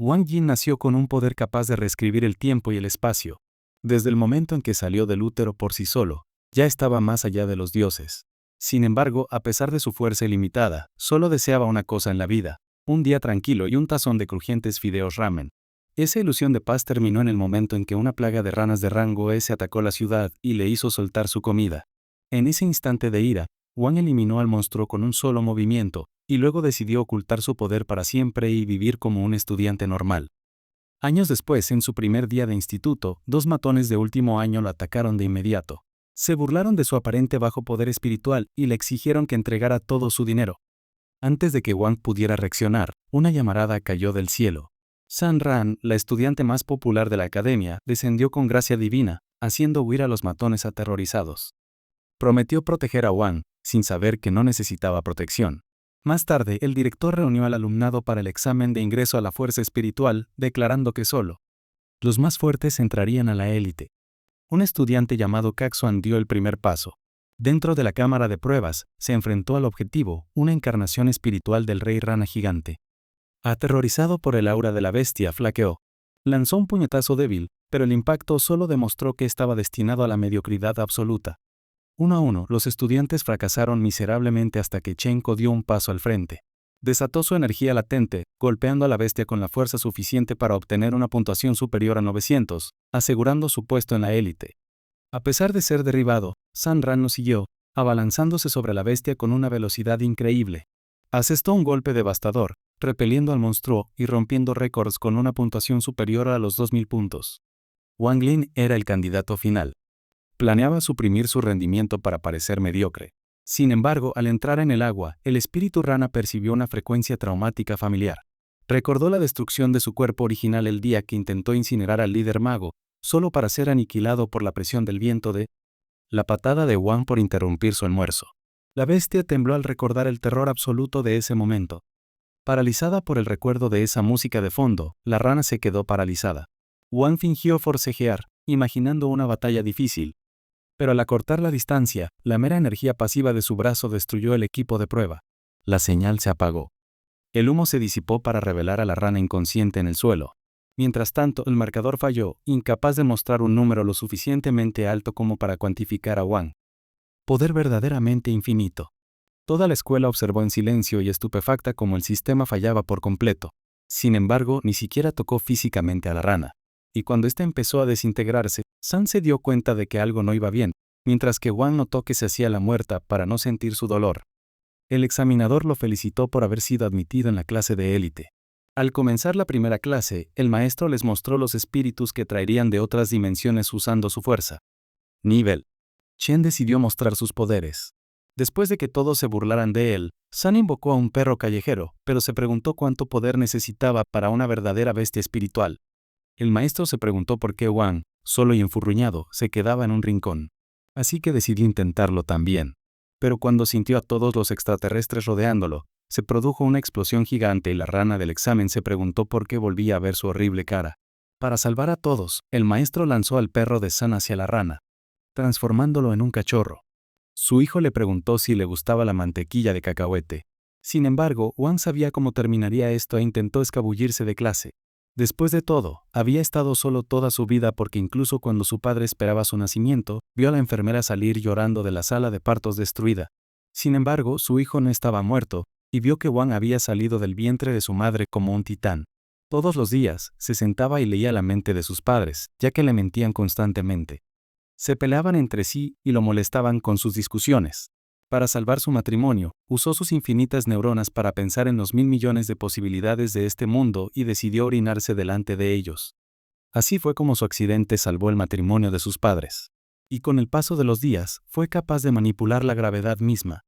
Wang Jin nació con un poder capaz de reescribir el tiempo y el espacio. Desde el momento en que salió del útero por sí solo, ya estaba más allá de los dioses. Sin embargo, a pesar de su fuerza ilimitada, solo deseaba una cosa en la vida: un día tranquilo y un tazón de crujientes fideos ramen. Esa ilusión de paz terminó en el momento en que una plaga de ranas de rango S atacó la ciudad y le hizo soltar su comida. En ese instante de ira, Wang eliminó al monstruo con un solo movimiento, y luego decidió ocultar su poder para siempre y vivir como un estudiante normal. Años después, en su primer día de instituto, 2 matones de último año lo atacaron de inmediato. Se burlaron de su aparente bajo poder espiritual y le exigieron que entregara todo su dinero. Antes de que Wang pudiera reaccionar, una llamarada cayó del cielo. San Ran, la estudiante más popular de la academia, descendió con gracia divina, haciendo huir a los matones aterrorizados. Prometió proteger a Wang, sin saber que no necesitaba protección. Más tarde, el director reunió al alumnado para el examen de ingreso a la fuerza espiritual, declarando que solo los más fuertes entrarían a la élite. Un estudiante llamado Caxuan dio el primer paso. Dentro de la cámara de pruebas, se enfrentó al objetivo, una encarnación espiritual del rey rana gigante. Aterrorizado por el aura de la bestia, flaqueó. Lanzó un puñetazo débil, pero el impacto solo demostró que estaba destinado a la mediocridad absoluta. Uno a uno, los estudiantes fracasaron miserablemente hasta que Chenko dio un paso al frente. Desató su energía latente, golpeando a la bestia con la fuerza suficiente para obtener una puntuación superior a 900, asegurando su puesto en la élite. A pesar de ser derribado, San Ran lo siguió, abalanzándose sobre la bestia con una velocidad increíble. Asestó un golpe devastador, repeliendo al monstruo y rompiendo récords con una puntuación superior a los 2000 puntos. Wang Lin era el candidato final. Planeaba suprimir su rendimiento para parecer mediocre. Sin embargo, al entrar en el agua, el espíritu rana percibió una frecuencia traumática familiar. Recordó la destrucción de su cuerpo original el día que intentó incinerar al líder mago, solo para ser aniquilado por la presión del viento de la patada de Wang por interrumpir su almuerzo. La bestia tembló al recordar el terror absoluto de ese momento. Paralizada por el recuerdo de esa música de fondo, la rana se quedó paralizada. Wang fingió forcejear, imaginando una batalla difícil. Pero al acortar la distancia, la mera energía pasiva de su brazo destruyó el equipo de prueba. La señal se apagó. El humo se disipó para revelar a la rana inconsciente en el suelo. Mientras tanto, el marcador falló, incapaz de mostrar un número lo suficientemente alto como para cuantificar a Wang. Poder verdaderamente infinito. Toda la escuela observó en silencio y estupefacta como el sistema fallaba por completo. Sin embargo, ni siquiera tocó físicamente a la rana. Y cuando ésta empezó a desintegrarse, San se dio cuenta de que algo no iba bien, mientras que Wang notó que se hacía la muerta para no sentir su dolor. El examinador lo felicitó por haber sido admitido en la clase de élite. Al comenzar la primera clase, el maestro les mostró los espíritus que traerían de otras dimensiones usando su fuerza. Nivel. Chen decidió mostrar sus poderes. Después de que todos se burlaran de él, San invocó a un perro callejero, pero se preguntó cuánto poder necesitaba para una verdadera bestia espiritual. El maestro se preguntó por qué Wang, solo y enfurruñado, se quedaba en un rincón. Así que decidió intentarlo también. Pero cuando sintió a todos los extraterrestres rodeándolo, se produjo una explosión gigante y la rana del examen se preguntó por qué volvía a ver su horrible cara. Para salvar a todos, el maestro lanzó al perro de San hacia la rana, transformándolo en un cachorro. Su hijo le preguntó si le gustaba la mantequilla de cacahuete. Sin embargo, Wang sabía cómo terminaría esto e intentó escabullirse de clase. Después de todo, había estado solo toda su vida porque incluso cuando su padre esperaba su nacimiento, vio a la enfermera salir llorando de la sala de partos destruida. Sin embargo, su hijo no estaba muerto, y vio que Wang había salido del vientre de su madre como un titán. Todos los días, se sentaba y leía la mente de sus padres, ya que le mentían constantemente. Se peleaban entre sí y lo molestaban con sus discusiones. Para salvar su matrimonio, usó sus infinitas neuronas para pensar en los 1000 millones de posibilidades de este mundo y decidió orinarse delante de ellos. Así fue como su accidente salvó el matrimonio de sus padres. Y con el paso de los días, fue capaz de manipular la gravedad misma.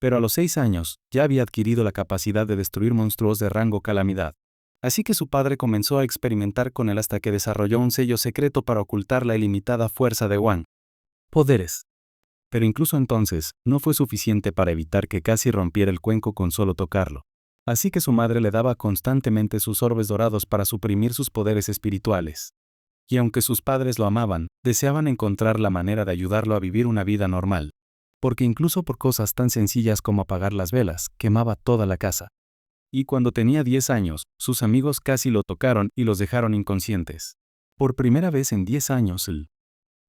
Pero a los 6 años, ya había adquirido la capacidad de destruir monstruos de rango calamidad. Así que su padre comenzó a experimentar con él hasta que desarrolló un sello secreto para ocultar la ilimitada fuerza de Wang. Poderes. Pero incluso entonces, no fue suficiente para evitar que casi rompiera el cuenco con solo tocarlo. Así que su madre le daba constantemente sus orbes dorados para suprimir sus poderes espirituales. Y aunque sus padres lo amaban, deseaban encontrar la manera de ayudarlo a vivir una vida normal. Porque incluso por cosas tan sencillas como apagar las velas, quemaba toda la casa. y cuando tenía 10 años, sus amigos casi lo tocaron y los dejaron inconscientes. Por primera vez en 10 años, él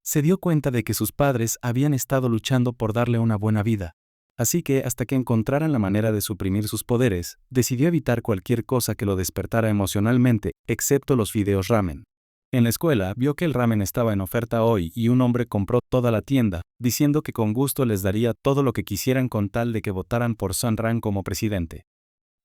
se dio cuenta de que sus padres habían estado luchando por darle una buena vida. Así que, hasta que encontraran la manera de suprimir sus poderes, decidió evitar cualquier cosa que lo despertara emocionalmente, excepto los fideos ramen. En la escuela, vio que el ramen estaba en oferta hoy y un hombre compró toda la tienda, diciendo que con gusto les daría todo lo que quisieran con tal de que votaran por Sun Ran como presidente.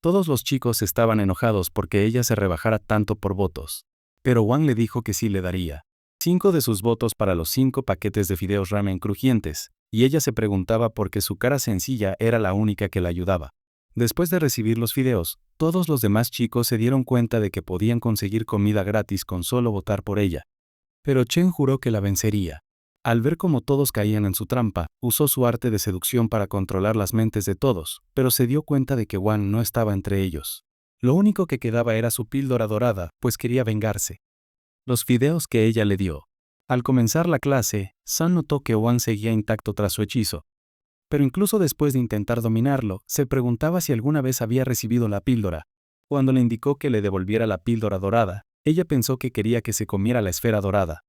Todos los chicos estaban enojados porque ella se rebajara tanto por votos. Pero Wang le dijo que sí le daría 5 de sus votos para los 5 paquetes de fideos ramen crujientes, y ella se preguntaba por qué su cara sencilla era la única que la ayudaba. Después de recibir los fideos, todos los demás chicos se dieron cuenta de que podían conseguir comida gratis con solo votar por ella. Pero Chen juró que la vencería. Al ver cómo todos caían en su trampa, usó su arte de seducción para controlar las mentes de todos, pero se dio cuenta de que Wang no estaba entre ellos. Lo único que quedaba era su píldora dorada, pues quería vengarse. Los fideos que ella le dio. Al comenzar la clase, Sun notó que Wang seguía intacto tras su hechizo. Pero incluso después de intentar dominarlo, se preguntaba si alguna vez había recibido la píldora. Cuando le indicó que le devolviera la píldora dorada, ella pensó que quería que se comiera la esfera dorada.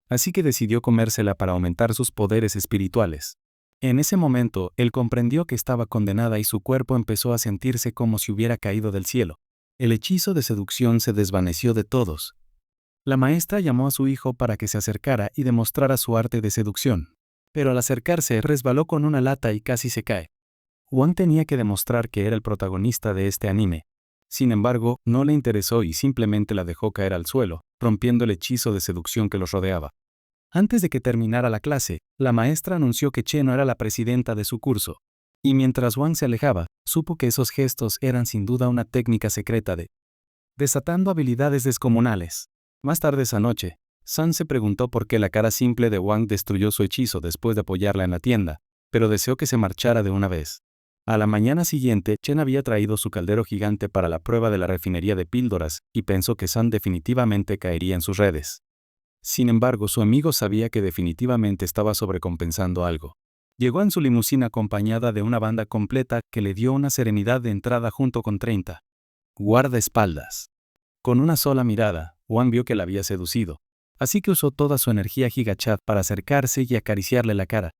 Así que decidió comérsela para aumentar sus poderes espirituales. En ese momento, él comprendió que estaba condenada y su cuerpo empezó a sentirse como si hubiera caído del cielo. El hechizo de seducción se desvaneció de todos. La maestra llamó a su hijo para que se acercara y demostrara su arte de seducción. Pero al acercarse resbaló con una lata y casi se cae. Wang tenía que demostrar que era el protagonista de este anime. Sin embargo, no le interesó y simplemente la dejó caer al suelo, rompiendo el hechizo de seducción que los rodeaba. Antes de que terminara la clase, la maestra anunció que Chen no era la presidenta de su curso. Y mientras Wang se alejaba, supo que esos gestos eran sin duda una técnica secreta de desatando habilidades descomunales. Más tarde esa noche, Sun se preguntó por qué la cara simple de Wang destruyó su hechizo después de apoyarla en la tienda, pero deseó que se marchara de una vez. A la mañana siguiente, Chen había traído su caldero gigante para la prueba de la refinería de píldoras y pensó que Sun definitivamente caería en sus redes. Sin embargo, su amigo sabía que definitivamente estaba sobrecompensando algo. Llegó en su limusina acompañada de una banda completa que le dio una serenidad de entrada junto con 30 guardaespaldas. Con una sola mirada, Wang vio que la había seducido. Así que usó toda su energía gigachat para acercarse y acariciarle la cara.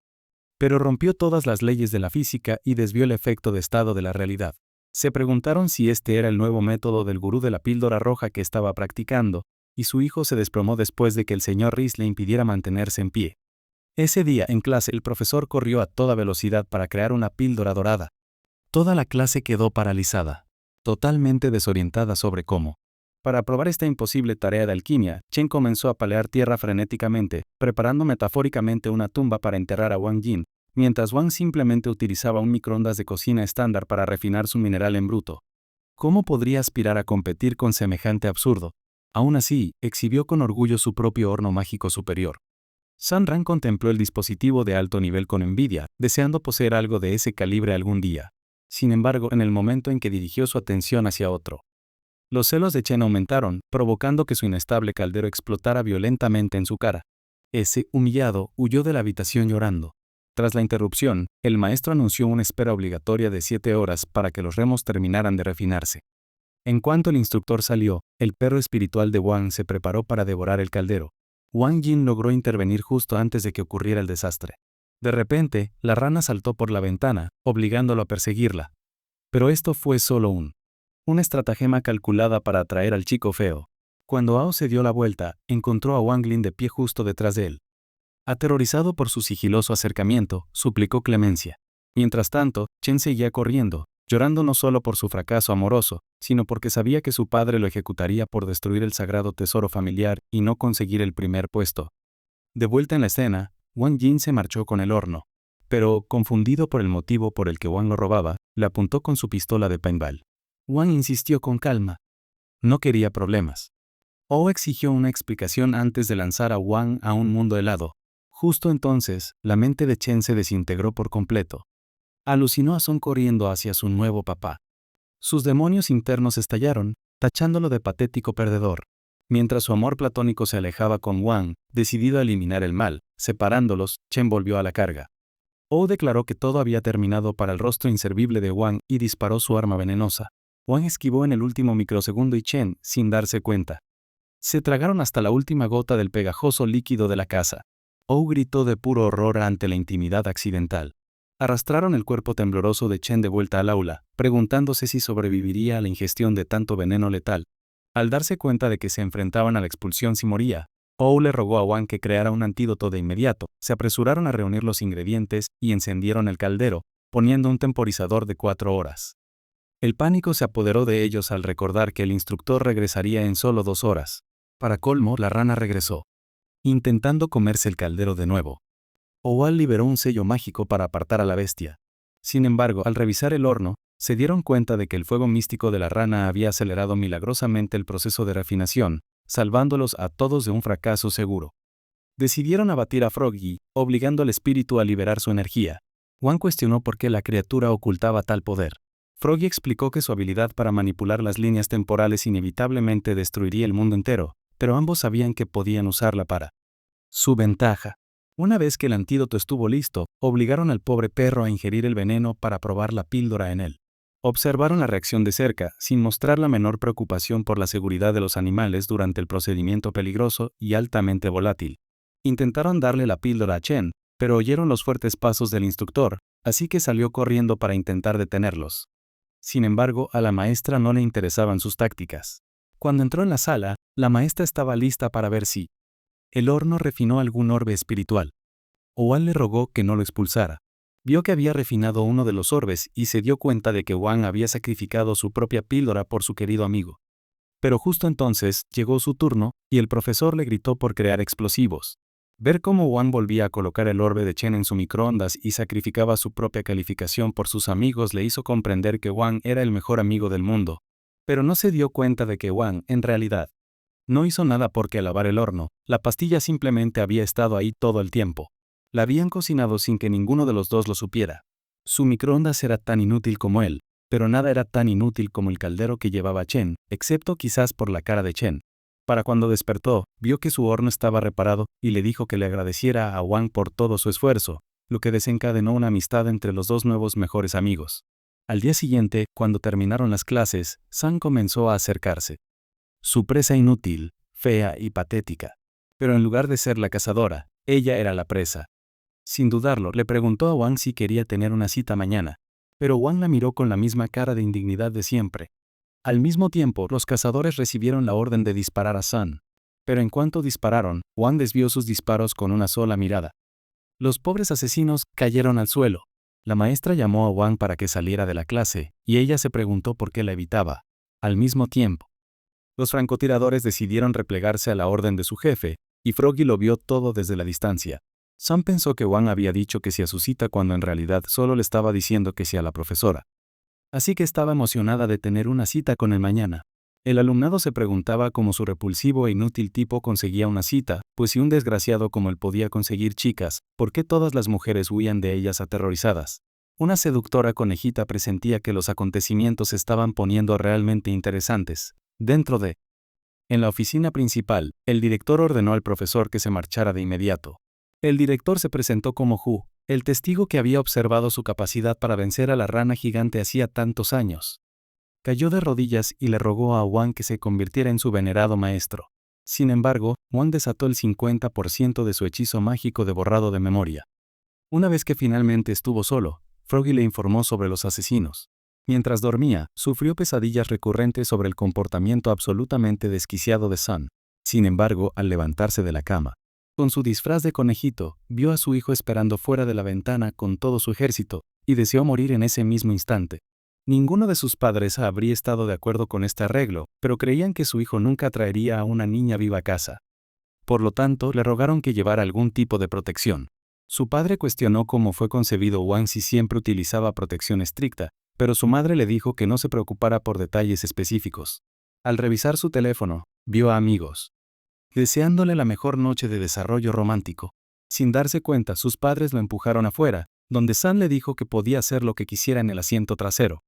Pero rompió todas las leyes de la física y desvió el efecto de estado de la realidad. Se preguntaron si este era el nuevo método del gurú de la píldora roja que estaba practicando, y su hijo se desplomó después de que el señor Riz le impidiera mantenerse en pie. Ese día en clase el profesor corrió a toda velocidad para crear una píldora dorada. Toda la clase quedó paralizada, totalmente desorientada sobre cómo. Para probar esta imposible tarea de alquimia, Chen comenzó a palear tierra frenéticamente, preparando metafóricamente una tumba para enterrar a Wang Jin, mientras Wang simplemente utilizaba un microondas de cocina estándar para refinar su mineral en bruto. ¿Cómo podría aspirar a competir con semejante absurdo? Aún así, exhibió con orgullo su propio horno mágico superior. Sun Ran contempló el dispositivo de alto nivel con envidia, deseando poseer algo de ese calibre algún día. Sin embargo, en el momento en que dirigió su atención hacia otro, los celos de Chen aumentaron, provocando que su inestable caldero explotara violentamente en su cara. Ese, humillado, huyó de la habitación llorando. Tras la interrupción, el maestro anunció una espera obligatoria de 7 horas para que los remos terminaran de refinarse. En cuanto el instructor salió, el perro espiritual de Wang se preparó para devorar el caldero. Wang Jin logró intervenir justo antes de que ocurriera el desastre. De repente, la rana saltó por la ventana, obligándolo a perseguirla. Pero esto fue solo una estratagema calculada para atraer al chico feo. Cuando Ao se dio la vuelta, encontró a Wang Lin de pie justo detrás de él. Aterrorizado por su sigiloso acercamiento, suplicó clemencia. Mientras tanto, Chen seguía corriendo, llorando no solo por su fracaso amoroso, sino porque sabía que su padre lo ejecutaría por destruir el sagrado tesoro familiar y no conseguir el primer puesto. De vuelta en la escena, Wang Jin se marchó con el horno. Pero, confundido por el motivo por el que Wang lo robaba, le apuntó con su pistola de paintball. Wang insistió con calma. No quería problemas. O exigió una explicación antes de lanzar a Wang a un mundo helado. Justo entonces, la mente de Chen se desintegró por completo. Alucinó a Sun corriendo hacia su nuevo papá. Sus demonios internos estallaron, tachándolo de patético perdedor. Mientras su amor platónico se alejaba con Wang, decidido a eliminar el mal, separándolos, Chen volvió a la carga. O declaró que todo había terminado para el rostro inservible de Wang y disparó su arma venenosa. Wang esquivó en el último microsegundo y Chen, sin darse cuenta, se tragaron hasta la última gota del pegajoso líquido de la casa. Ou gritó de puro horror ante la intimidad accidental. Arrastraron el cuerpo tembloroso de Chen de vuelta al aula, preguntándose si sobreviviría a la ingestión de tanto veneno letal. Al darse cuenta de que se enfrentaban a la expulsión si moría, Ou le rogó a Wang que creara un antídoto de inmediato. Se apresuraron a reunir los ingredientes y encendieron el caldero, poniendo un temporizador de 4 horas. El pánico se apoderó de ellos al recordar que el instructor regresaría en solo 2 horas. Para colmo, la rana regresó, intentando comerse el caldero de nuevo. Owl liberó un sello mágico para apartar a la bestia. Sin embargo, al revisar el horno, se dieron cuenta de que el fuego místico de la rana había acelerado milagrosamente el proceso de refinación, salvándolos a todos de un fracaso seguro. Decidieron abatir a Froggy, obligando al espíritu a liberar su energía. Wang cuestionó por qué la criatura ocultaba tal poder. Froggy explicó que su habilidad para manipular las líneas temporales inevitablemente destruiría el mundo entero, pero ambos sabían que podían usarla para su ventaja. Una vez que el antídoto estuvo listo, obligaron al pobre perro a ingerir el veneno para probar la píldora en él. Observaron la reacción de cerca, sin mostrar la menor preocupación por la seguridad de los animales durante el procedimiento peligroso y altamente volátil. Intentaron darle la píldora a Chen, pero oyeron los fuertes pasos del instructor, así que salió corriendo para intentar detenerlos. Sin embargo, a la maestra no le interesaban sus tácticas. Cuando entró en la sala, la maestra estaba lista para ver si el horno refinó algún orbe espiritual. Owl le rogó que no lo expulsara. Vio que había refinado uno de los orbes y se dio cuenta de que Wang había sacrificado su propia píldora por su querido amigo. Pero justo entonces llegó su turno, y el profesor le gritó por crear explosivos. Ver cómo Wang volvía a colocar el orbe de Chen en su microondas y sacrificaba su propia calificación por sus amigos le hizo comprender que Wang era el mejor amigo del mundo. Pero no se dio cuenta de que Wang, en realidad, no hizo nada porque al lavar el horno, la pastilla simplemente había estado ahí todo el tiempo. La habían cocinado sin que ninguno de los dos lo supiera. Su microondas era tan inútil como él, pero nada era tan inútil como el caldero que llevaba Chen, excepto quizás por la cara de Chen. Para cuando despertó, vio que su horno estaba reparado y le dijo que le agradeciera a Wang por todo su esfuerzo, lo que desencadenó una amistad entre los dos nuevos mejores amigos. Al día siguiente, cuando terminaron las clases, San comenzó a acercarse. Su presa inútil, fea y patética. Pero en lugar de ser la cazadora, ella era la presa. Sin dudarlo, le preguntó a Wang si quería tener una cita mañana. Pero Wang la miró con la misma cara de indignidad de siempre. Al mismo tiempo, los cazadores recibieron la orden de disparar a Sun. Pero en cuanto dispararon, Wang desvió sus disparos con una sola mirada. Los pobres asesinos cayeron al suelo. La maestra llamó a Wang para que saliera de la clase, y ella se preguntó por qué la evitaba. Al mismo tiempo, los francotiradores decidieron replegarse a la orden de su jefe, y Froggy lo vio todo desde la distancia. Sam pensó que Wang había dicho que sí a su cita cuando en realidad solo le estaba diciendo que sí a la profesora. Así que estaba emocionada de tener una cita con él mañana. El alumnado se preguntaba cómo su repulsivo e inútil tipo conseguía una cita, pues si un desgraciado como él podía conseguir chicas, ¿por qué todas las mujeres huían de ellas aterrorizadas? Una seductora conejita presentía que los acontecimientos se estaban poniendo realmente interesantes. En la oficina principal, el director ordenó al profesor que se marchara de inmediato. El director se presentó como Hu, el testigo que había observado su capacidad para vencer a la rana gigante hacía tantos años. Cayó de rodillas y le rogó a Wang que se convirtiera en su venerado maestro. Sin embargo, Wang desató el 50% de su hechizo mágico de borrado de memoria. Una vez que finalmente estuvo solo, Froggy le informó sobre los asesinos. Mientras dormía, sufrió pesadillas recurrentes sobre el comportamiento absolutamente desquiciado de Sun. Sin embargo, al levantarse de la cama, con su disfraz de conejito, vio a su hijo esperando fuera de la ventana con todo su ejército, y deseó morir en ese mismo instante. Ninguno de sus padres habría estado de acuerdo con este arreglo, pero creían que su hijo nunca traería a una niña viva a casa. Por lo tanto, le rogaron que llevara algún tipo de protección. Su padre cuestionó cómo fue concebido Wang si siempre utilizaba protección estricta, pero su madre le dijo que no se preocupara por detalles específicos. Al revisar su teléfono, vio a amigos deseándole la mejor noche de desarrollo romántico. Sin darse cuenta, sus padres lo empujaron afuera, donde Sam le dijo que podía hacer lo que quisiera en el asiento trasero.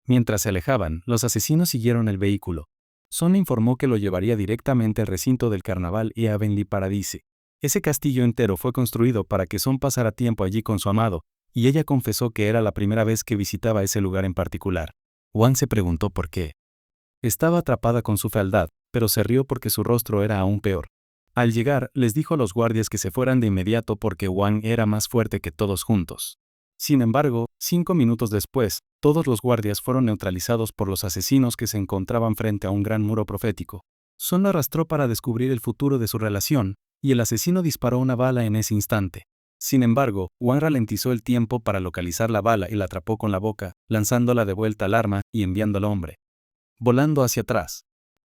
Mientras se alejaban, los asesinos siguieron el vehículo. Son informó que lo llevaría directamente al recinto del carnaval y a Avenue Paradise. Ese castillo entero fue construido para que Son pasara tiempo allí con su amado, y ella confesó que era la primera vez que visitaba ese lugar en particular. Wang se preguntó por qué. Estaba atrapada con su fealdad, pero se rió porque su rostro era aún peor. Al llegar, les dijo a los guardias que se fueran de inmediato porque Wang era más fuerte que todos juntos. Sin embargo, 5 minutos después, todos los guardias fueron neutralizados por los asesinos que se encontraban frente a un gran muro profético. Son lo arrastró para descubrir el futuro de su relación, y el asesino disparó una bala en ese instante. Sin embargo, Wang ralentizó el tiempo para localizar la bala y la atrapó con la boca, lanzándola de vuelta al arma y enviando al hombre volando hacia atrás.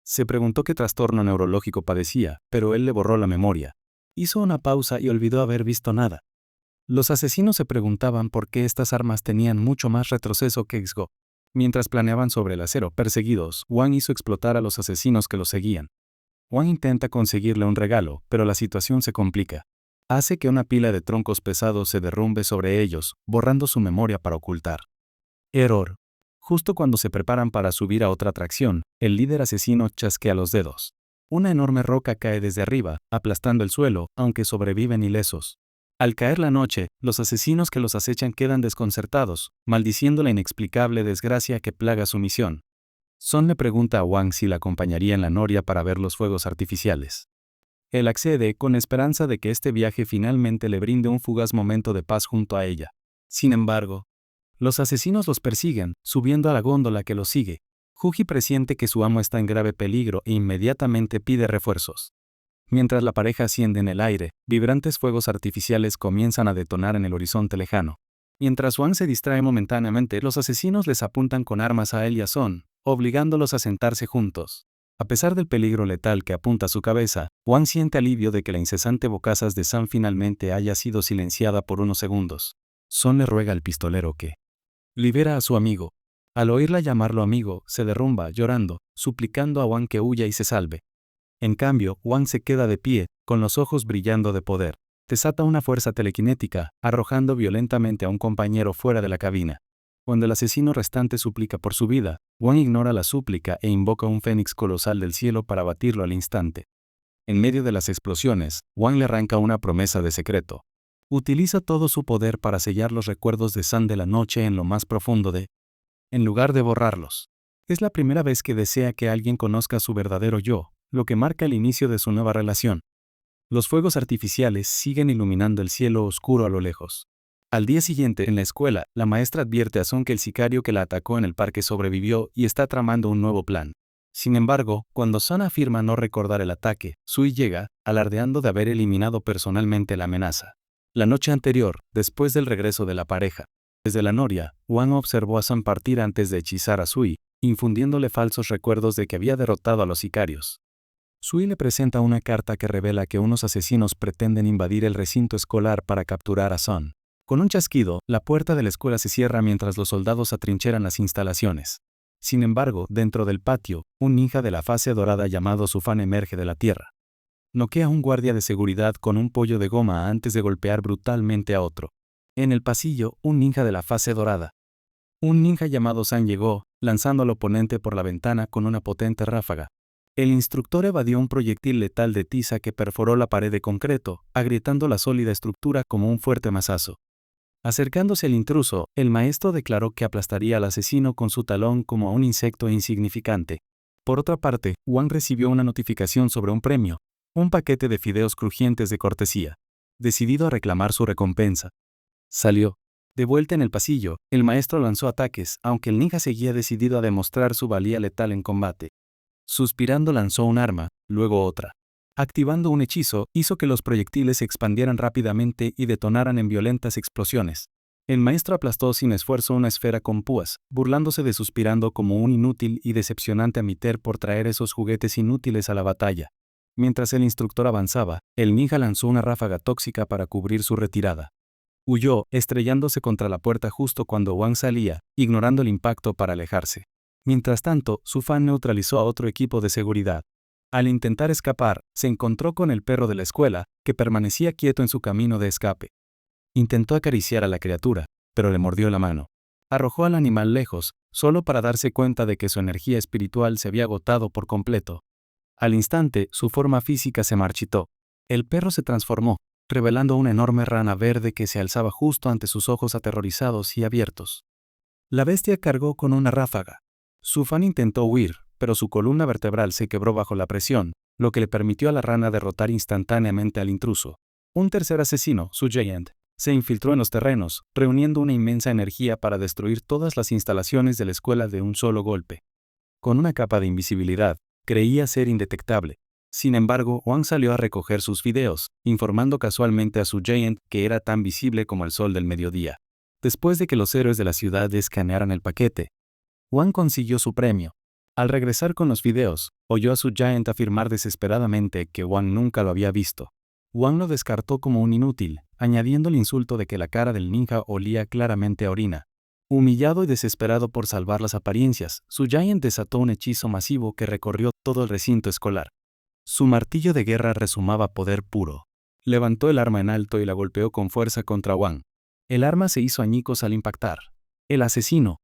Se preguntó qué trastorno neurológico padecía, pero él le borró la memoria. Hizo una pausa y olvidó haber visto nada. Los asesinos se preguntaban por qué estas armas tenían mucho más retroceso que XGO. Mientras planeaban sobre el acero, perseguidos, Wang hizo explotar a los asesinos que los seguían. Wang intenta conseguirle un regalo, pero la situación se complica. Hace que una pila de troncos pesados se derrumbe sobre ellos, borrando su memoria para ocultar. Error. Justo cuando se preparan para subir a otra atracción, el líder asesino chasquea los dedos. Una enorme roca cae desde arriba, aplastando el suelo, aunque sobreviven ilesos. Al caer la noche, los asesinos que los acechan quedan desconcertados, maldiciendo la inexplicable desgracia que plaga su misión. Son le pregunta a Wang si la acompañaría en la noria para ver los fuegos artificiales. Él accede con esperanza de que este viaje finalmente le brinde un fugaz momento de paz junto a ella. Sin embargo, los asesinos los persiguen, subiendo a la góndola que los sigue. Juji presiente que su amo está en grave peligro e inmediatamente pide refuerzos. Mientras la pareja asciende en el aire, vibrantes fuegos artificiales comienzan a detonar en el horizonte lejano. Mientras Wang se distrae momentáneamente, los asesinos les apuntan con armas a él y a Son, obligándolos a sentarse juntos. A pesar del peligro letal que apunta a su cabeza, Wang siente alivio de que la incesante bocazas de Sam finalmente haya sido silenciada por unos segundos. Son le ruega al pistolero que libera a su amigo. Al oírla llamarlo amigo, se derrumba, llorando, suplicando a Wang que huya y se salve. En cambio, Wang se queda de pie, con los ojos brillando de poder. Desata una fuerza telequinética, arrojando violentamente a un compañero fuera de la cabina. Cuando el asesino restante suplica por su vida, Wang ignora la súplica e invoca un fénix colosal del cielo para batirlo al instante. En medio de las explosiones, Wang le arranca una promesa de secreto. Utiliza todo su poder para sellar los recuerdos de San de la noche en lo más profundo en lugar de borrarlos. Es la primera vez que desea que alguien conozca su verdadero yo, lo que marca el inicio de su nueva relación. Los fuegos artificiales siguen iluminando el cielo oscuro a lo lejos. Al día siguiente, en la escuela, la maestra advierte a Son que el sicario que la atacó en el parque sobrevivió y está tramando un nuevo plan. Sin embargo, cuando Son afirma no recordar el ataque, Sui llega, alardeando de haber eliminado personalmente la amenaza. La noche anterior, después del regreso de la pareja, desde la noria, Wang observó a Son partir antes de hechizar a Sui, infundiéndole falsos recuerdos de que había derrotado a los sicarios. Sui le presenta una carta que revela que unos asesinos pretenden invadir el recinto escolar para capturar a Son. Con un chasquido, la puerta de la escuela se cierra mientras los soldados atrincheran las instalaciones. Sin embargo, dentro del patio, un ninja de la fase dorada llamado Sufan emerge de la tierra. Noquea a un guardia de seguridad con un pollo de goma antes de golpear brutalmente a otro. En el pasillo, un ninja de la fase dorada. Un ninja llamado San llegó, lanzando al oponente por la ventana con una potente ráfaga. El instructor evadió un proyectil letal de tiza que perforó la pared de concreto, agrietando la sólida estructura como un fuerte mazazo. Acercándose al intruso, el maestro declaró que aplastaría al asesino con su talón como a un insecto insignificante. Por otra parte, Wang recibió una notificación sobre un premio, un paquete de fideos crujientes de cortesía. Decidido a reclamar su recompensa, salió. De vuelta en el pasillo, el maestro lanzó ataques, aunque el ninja seguía decidido a demostrar su valía letal en combate. Suspirando lanzó un arma, luego otra. Activando un hechizo, hizo que los proyectiles se expandieran rápidamente y detonaran en violentas explosiones. El maestro aplastó sin esfuerzo una esfera con púas, burlándose de Suspirando como un inútil y decepcionante amateur por traer esos juguetes inútiles a la batalla. Mientras el instructor avanzaba, el ninja lanzó una ráfaga tóxica para cubrir su retirada. Huyó, estrellándose contra la puerta justo cuando Wang salía, ignorando el impacto para alejarse. Mientras tanto, su fan neutralizó a otro equipo de seguridad. Al intentar escapar, se encontró con el perro de la escuela, que permanecía quieto en su camino de escape. Intentó acariciar a la criatura, pero le mordió la mano. Arrojó al animal lejos, solo para darse cuenta de que su energía espiritual se había agotado por completo. Al instante, su forma física se marchitó. El perro se transformó, revelando una enorme rana verde que se alzaba justo ante sus ojos aterrorizados y abiertos. La bestia cargó con una ráfaga. Su fan intentó huir, pero su columna vertebral se quebró bajo la presión, lo que le permitió a la rana derrotar instantáneamente al intruso. Un tercer asesino, Su Giant, se infiltró en los terrenos, reuniendo una inmensa energía para destruir todas las instalaciones de la escuela de un solo golpe. Con una capa de invisibilidad, creía ser indetectable. Sin embargo, Wang salió a recoger sus videos, informando casualmente a Su Giant que era tan visible como el sol del mediodía. Después de que los héroes de la ciudad escanearan el paquete, Wang consiguió su premio. Al regresar con los videos, oyó a Su Giant afirmar desesperadamente que Wang nunca lo había visto. Wang lo descartó como un inútil, añadiendo el insulto de que la cara del ninja olía claramente a orina. Humillado y desesperado por salvar las apariencias, Su Giant desató un hechizo masivo que recorrió todo el recinto escolar. Su martillo de guerra resumaba poder puro. Levantó el arma en alto y la golpeó con fuerza contra Wang. El arma se hizo añicos al impactar. El asesino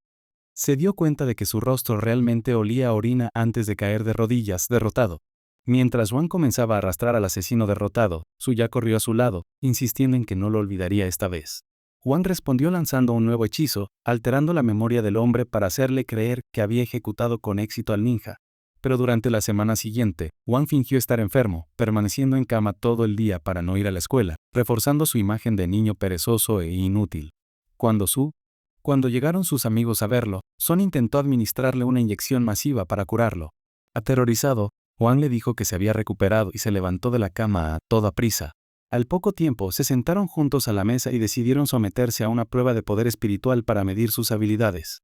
se dio cuenta de que su rostro realmente olía a orina antes de caer de rodillas, derrotado. Mientras Wang comenzaba a arrastrar al asesino derrotado, Su Ya corrió a su lado, insistiendo en que no lo olvidaría esta vez. Wang respondió lanzando un nuevo hechizo, alterando la memoria del hombre para hacerle creer que había ejecutado con éxito al ninja. Pero durante la semana siguiente, Wang fingió estar enfermo, permaneciendo en cama todo el día para no ir a la escuela, reforzando su imagen de niño perezoso e inútil. Cuando llegaron sus amigos a verlo, Son intentó administrarle una inyección masiva para curarlo. Aterrorizado, Wang le dijo que se había recuperado y se levantó de la cama a toda prisa. Al poco tiempo se sentaron juntos a la mesa y decidieron someterse a una prueba de poder espiritual para medir sus habilidades.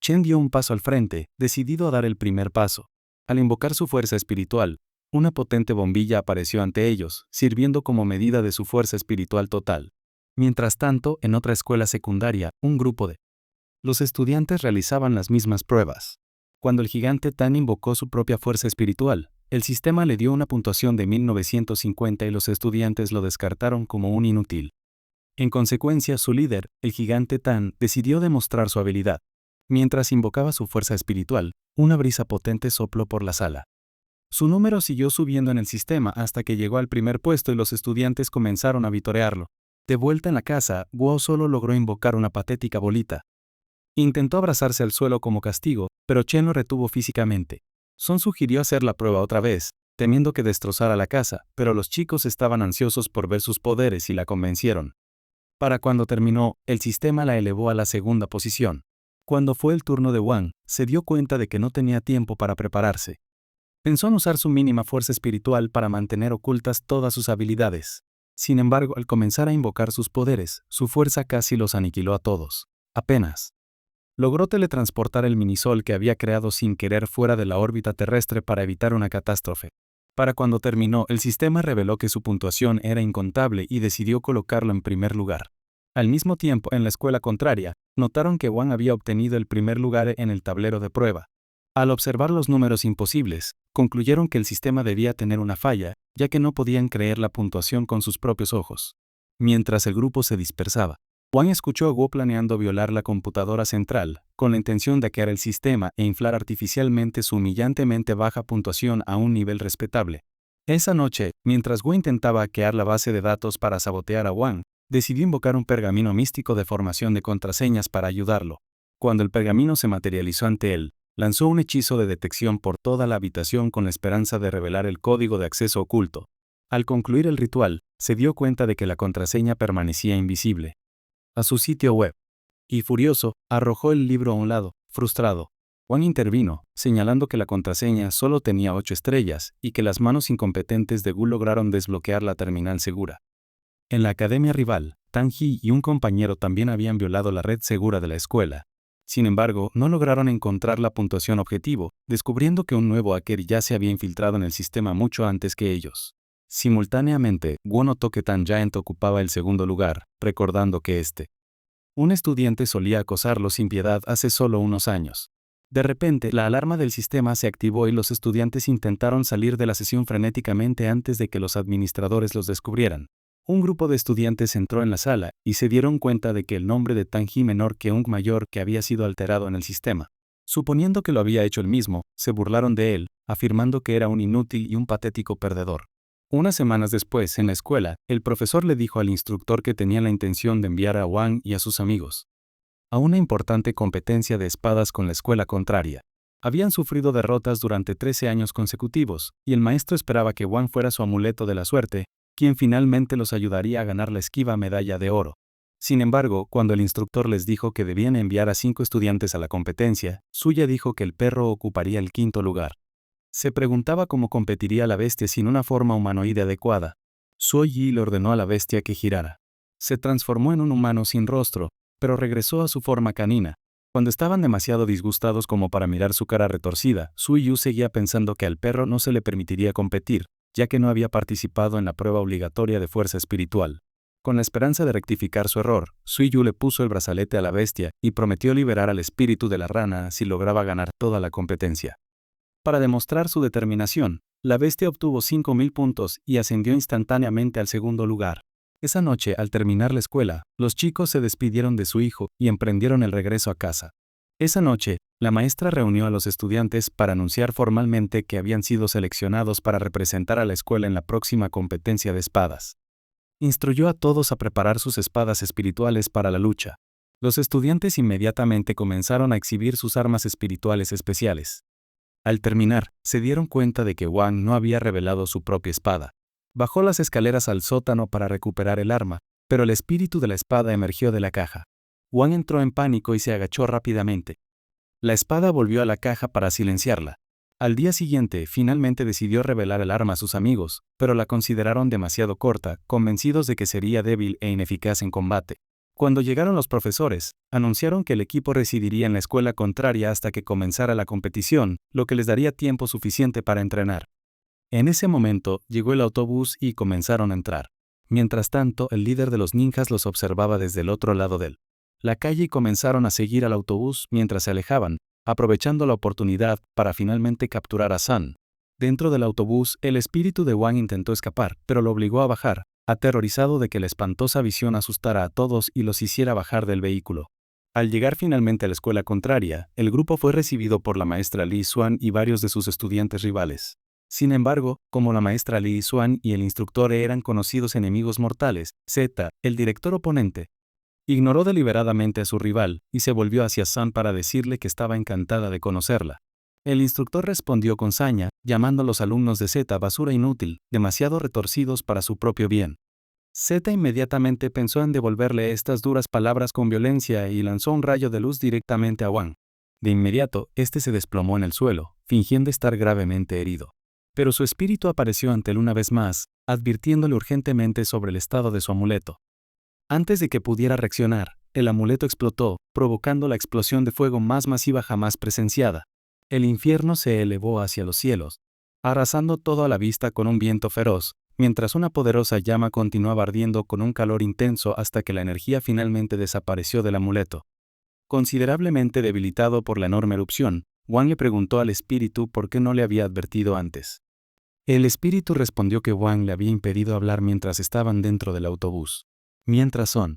Chen dio un paso al frente, decidido a dar el primer paso. Al invocar su fuerza espiritual, una potente bombilla apareció ante ellos, sirviendo como medida de su fuerza espiritual total. Mientras tanto, en otra escuela secundaria, un grupo de los estudiantes realizaban las mismas pruebas. Cuando el gigante Tan invocó su propia fuerza espiritual, el sistema le dio una puntuación de 1950 y los estudiantes lo descartaron como un inútil. En consecuencia, su líder, el gigante Tan, decidió demostrar su habilidad. Mientras invocaba su fuerza espiritual, una brisa potente sopló por la sala. Su número siguió subiendo en el sistema hasta que llegó al primer puesto y los estudiantes comenzaron a vitorearlo. De vuelta en la casa, Guo solo logró invocar una patética bolita. Intentó abrazarse al suelo como castigo, pero Chen lo retuvo físicamente. Son sugirió hacer la prueba otra vez, temiendo que destrozara la casa, pero los chicos estaban ansiosos por ver sus poderes y la convencieron. Para cuando terminó, el sistema la elevó a la segunda posición. Cuando fue el turno de Wang, se dio cuenta de que no tenía tiempo para prepararse. Pensó en usar su mínima fuerza espiritual para mantener ocultas todas sus habilidades. Sin embargo, al comenzar a invocar sus poderes, su fuerza casi los aniquiló a todos. Apenas logró teletransportar el minisol que había creado sin querer fuera de la órbita terrestre para evitar una catástrofe. Para cuando terminó, el sistema reveló que su puntuación era incontable y decidió colocarlo en primer lugar. Al mismo tiempo, en la escuela contraria, notaron que Wang había obtenido el primer lugar en el tablero de prueba. Al observar los números imposibles, concluyeron que el sistema debía tener una falla, ya que no podían creer la puntuación con sus propios ojos. Mientras el grupo se dispersaba, Wang escuchó a Guo planeando violar la computadora central, con la intención de hackear el sistema e inflar artificialmente su humillantemente baja puntuación a un nivel respetable. Esa noche, mientras Guo intentaba hackear la base de datos para sabotear a Wang, decidió invocar un pergamino místico de formación de contraseñas para ayudarlo. Cuando el pergamino se materializó ante él, lanzó un hechizo de detección por toda la habitación con la esperanza de revelar el código de acceso oculto. Al concluir el ritual, se dio cuenta de que la contraseña permanecía invisible. A su sitio web. Y furioso, arrojó el libro a un lado, frustrado. Wang intervino, señalando que la contraseña solo tenía 8 estrellas y que las manos incompetentes de Gu lograron desbloquear la terminal segura. En la academia rival, Tang He y un compañero también habían violado la red segura de la escuela. Sin embargo, no lograron encontrar la puntuación objetivo, descubriendo que un nuevo hacker ya se había infiltrado en el sistema mucho antes que ellos. Simultáneamente, Guo notó que Tan Giant ocupaba el segundo lugar, recordando que un estudiante solía acosarlo sin piedad hace solo unos años. De repente, la alarma del sistema se activó y los estudiantes intentaron salir de la sesión frenéticamente antes de que los administradores los descubrieran. Un grupo de estudiantes entró en la sala y se dieron cuenta de que el nombre de Tang He menor que un mayor que había sido alterado en el sistema. Suponiendo que lo había hecho él mismo, se burlaron de él, afirmando que era un inútil y un patético perdedor. Unas semanas después, en la escuela, el profesor le dijo al instructor que tenía la intención de enviar a Wang y a sus amigos a una importante competencia de espadas con la escuela contraria. Habían sufrido derrotas durante 13 años consecutivos, y el maestro esperaba que Wang fuera su amuleto de la suerte, quien finalmente los ayudaría a ganar la esquiva medalla de oro. Sin embargo, cuando el instructor les dijo que debían enviar a 5 estudiantes a la competencia, Suya dijo que el perro ocuparía el quinto lugar. Se preguntaba cómo competiría la bestia sin una forma humanoide adecuada. Suo Yi le ordenó a la bestia que girara. Se transformó en un humano sin rostro, pero regresó a su forma canina. Cuando estaban demasiado disgustados como para mirar su cara retorcida, Su Yu seguía pensando que al perro no se le permitiría competir, ya que no había participado en la prueba obligatoria de fuerza espiritual. Con la esperanza de rectificar su error, Su Yu le puso el brazalete a la bestia y prometió liberar al espíritu de la rana si lograba ganar toda la competencia. Para demostrar su determinación, la bestia obtuvo 5.000 puntos y ascendió instantáneamente al segundo lugar. Esa noche, al terminar la escuela, los chicos se despidieron de su hijo y emprendieron el regreso a casa. Esa noche, la maestra reunió a los estudiantes para anunciar formalmente que habían sido seleccionados para representar a la escuela en la próxima competencia de espadas. Instruyó a todos a preparar sus espadas espirituales para la lucha. Los estudiantes inmediatamente comenzaron a exhibir sus armas espirituales especiales. Al terminar, se dieron cuenta de que Wang no había revelado su propia espada. Bajó las escaleras al sótano para recuperar el arma, pero el espíritu de la espada emergió de la caja. Wang entró en pánico y se agachó rápidamente. La espada volvió a la caja para silenciarla. Al día siguiente, finalmente decidió revelar el arma a sus amigos, pero la consideraron demasiado corta, convencidos de que sería débil e ineficaz en combate. Cuando llegaron los profesores, anunciaron que el equipo residiría en la escuela contraria hasta que comenzara la competición, lo que les daría tiempo suficiente para entrenar. En ese momento, llegó el autobús y comenzaron a entrar. Mientras tanto, el líder de los ninjas los observaba desde el otro lado de la calle y comenzaron a seguir al autobús mientras se alejaban, aprovechando la oportunidad para finalmente capturar a Sun. Dentro del autobús, el espíritu de Wang intentó escapar, pero lo obligó a bajar, aterrorizado de que la espantosa visión asustara a todos y los hiciera bajar del vehículo. Al llegar finalmente a la escuela contraria, el grupo fue recibido por la maestra Li Xuan y varios de sus estudiantes rivales. Sin embargo, como la maestra Li Xuan y el instructor eran conocidos enemigos mortales, Z, el director oponente, ignoró deliberadamente a su rival y se volvió hacia Sun para decirle que estaba encantada de conocerla. El instructor respondió con saña, llamando a los alumnos de Z basura inútil, demasiado retorcidos para su propio bien. Z inmediatamente pensó en devolverle estas duras palabras con violencia y lanzó un rayo de luz directamente a Wang. De inmediato, este se desplomó en el suelo, fingiendo estar gravemente herido. Pero su espíritu apareció ante él una vez más, advirtiéndole urgentemente sobre el estado de su amuleto. Antes de que pudiera reaccionar, el amuleto explotó, provocando la explosión de fuego más masiva jamás presenciada. El infierno se elevó hacia los cielos, arrasando todo a la vista con un viento feroz, mientras una poderosa llama continuaba ardiendo con un calor intenso hasta que la energía finalmente desapareció del amuleto. Considerablemente debilitado por la enorme erupción, Wang le preguntó al espíritu por qué no le había advertido antes. El espíritu respondió que Wang le había impedido hablar mientras estaban dentro del autobús. Mientras Son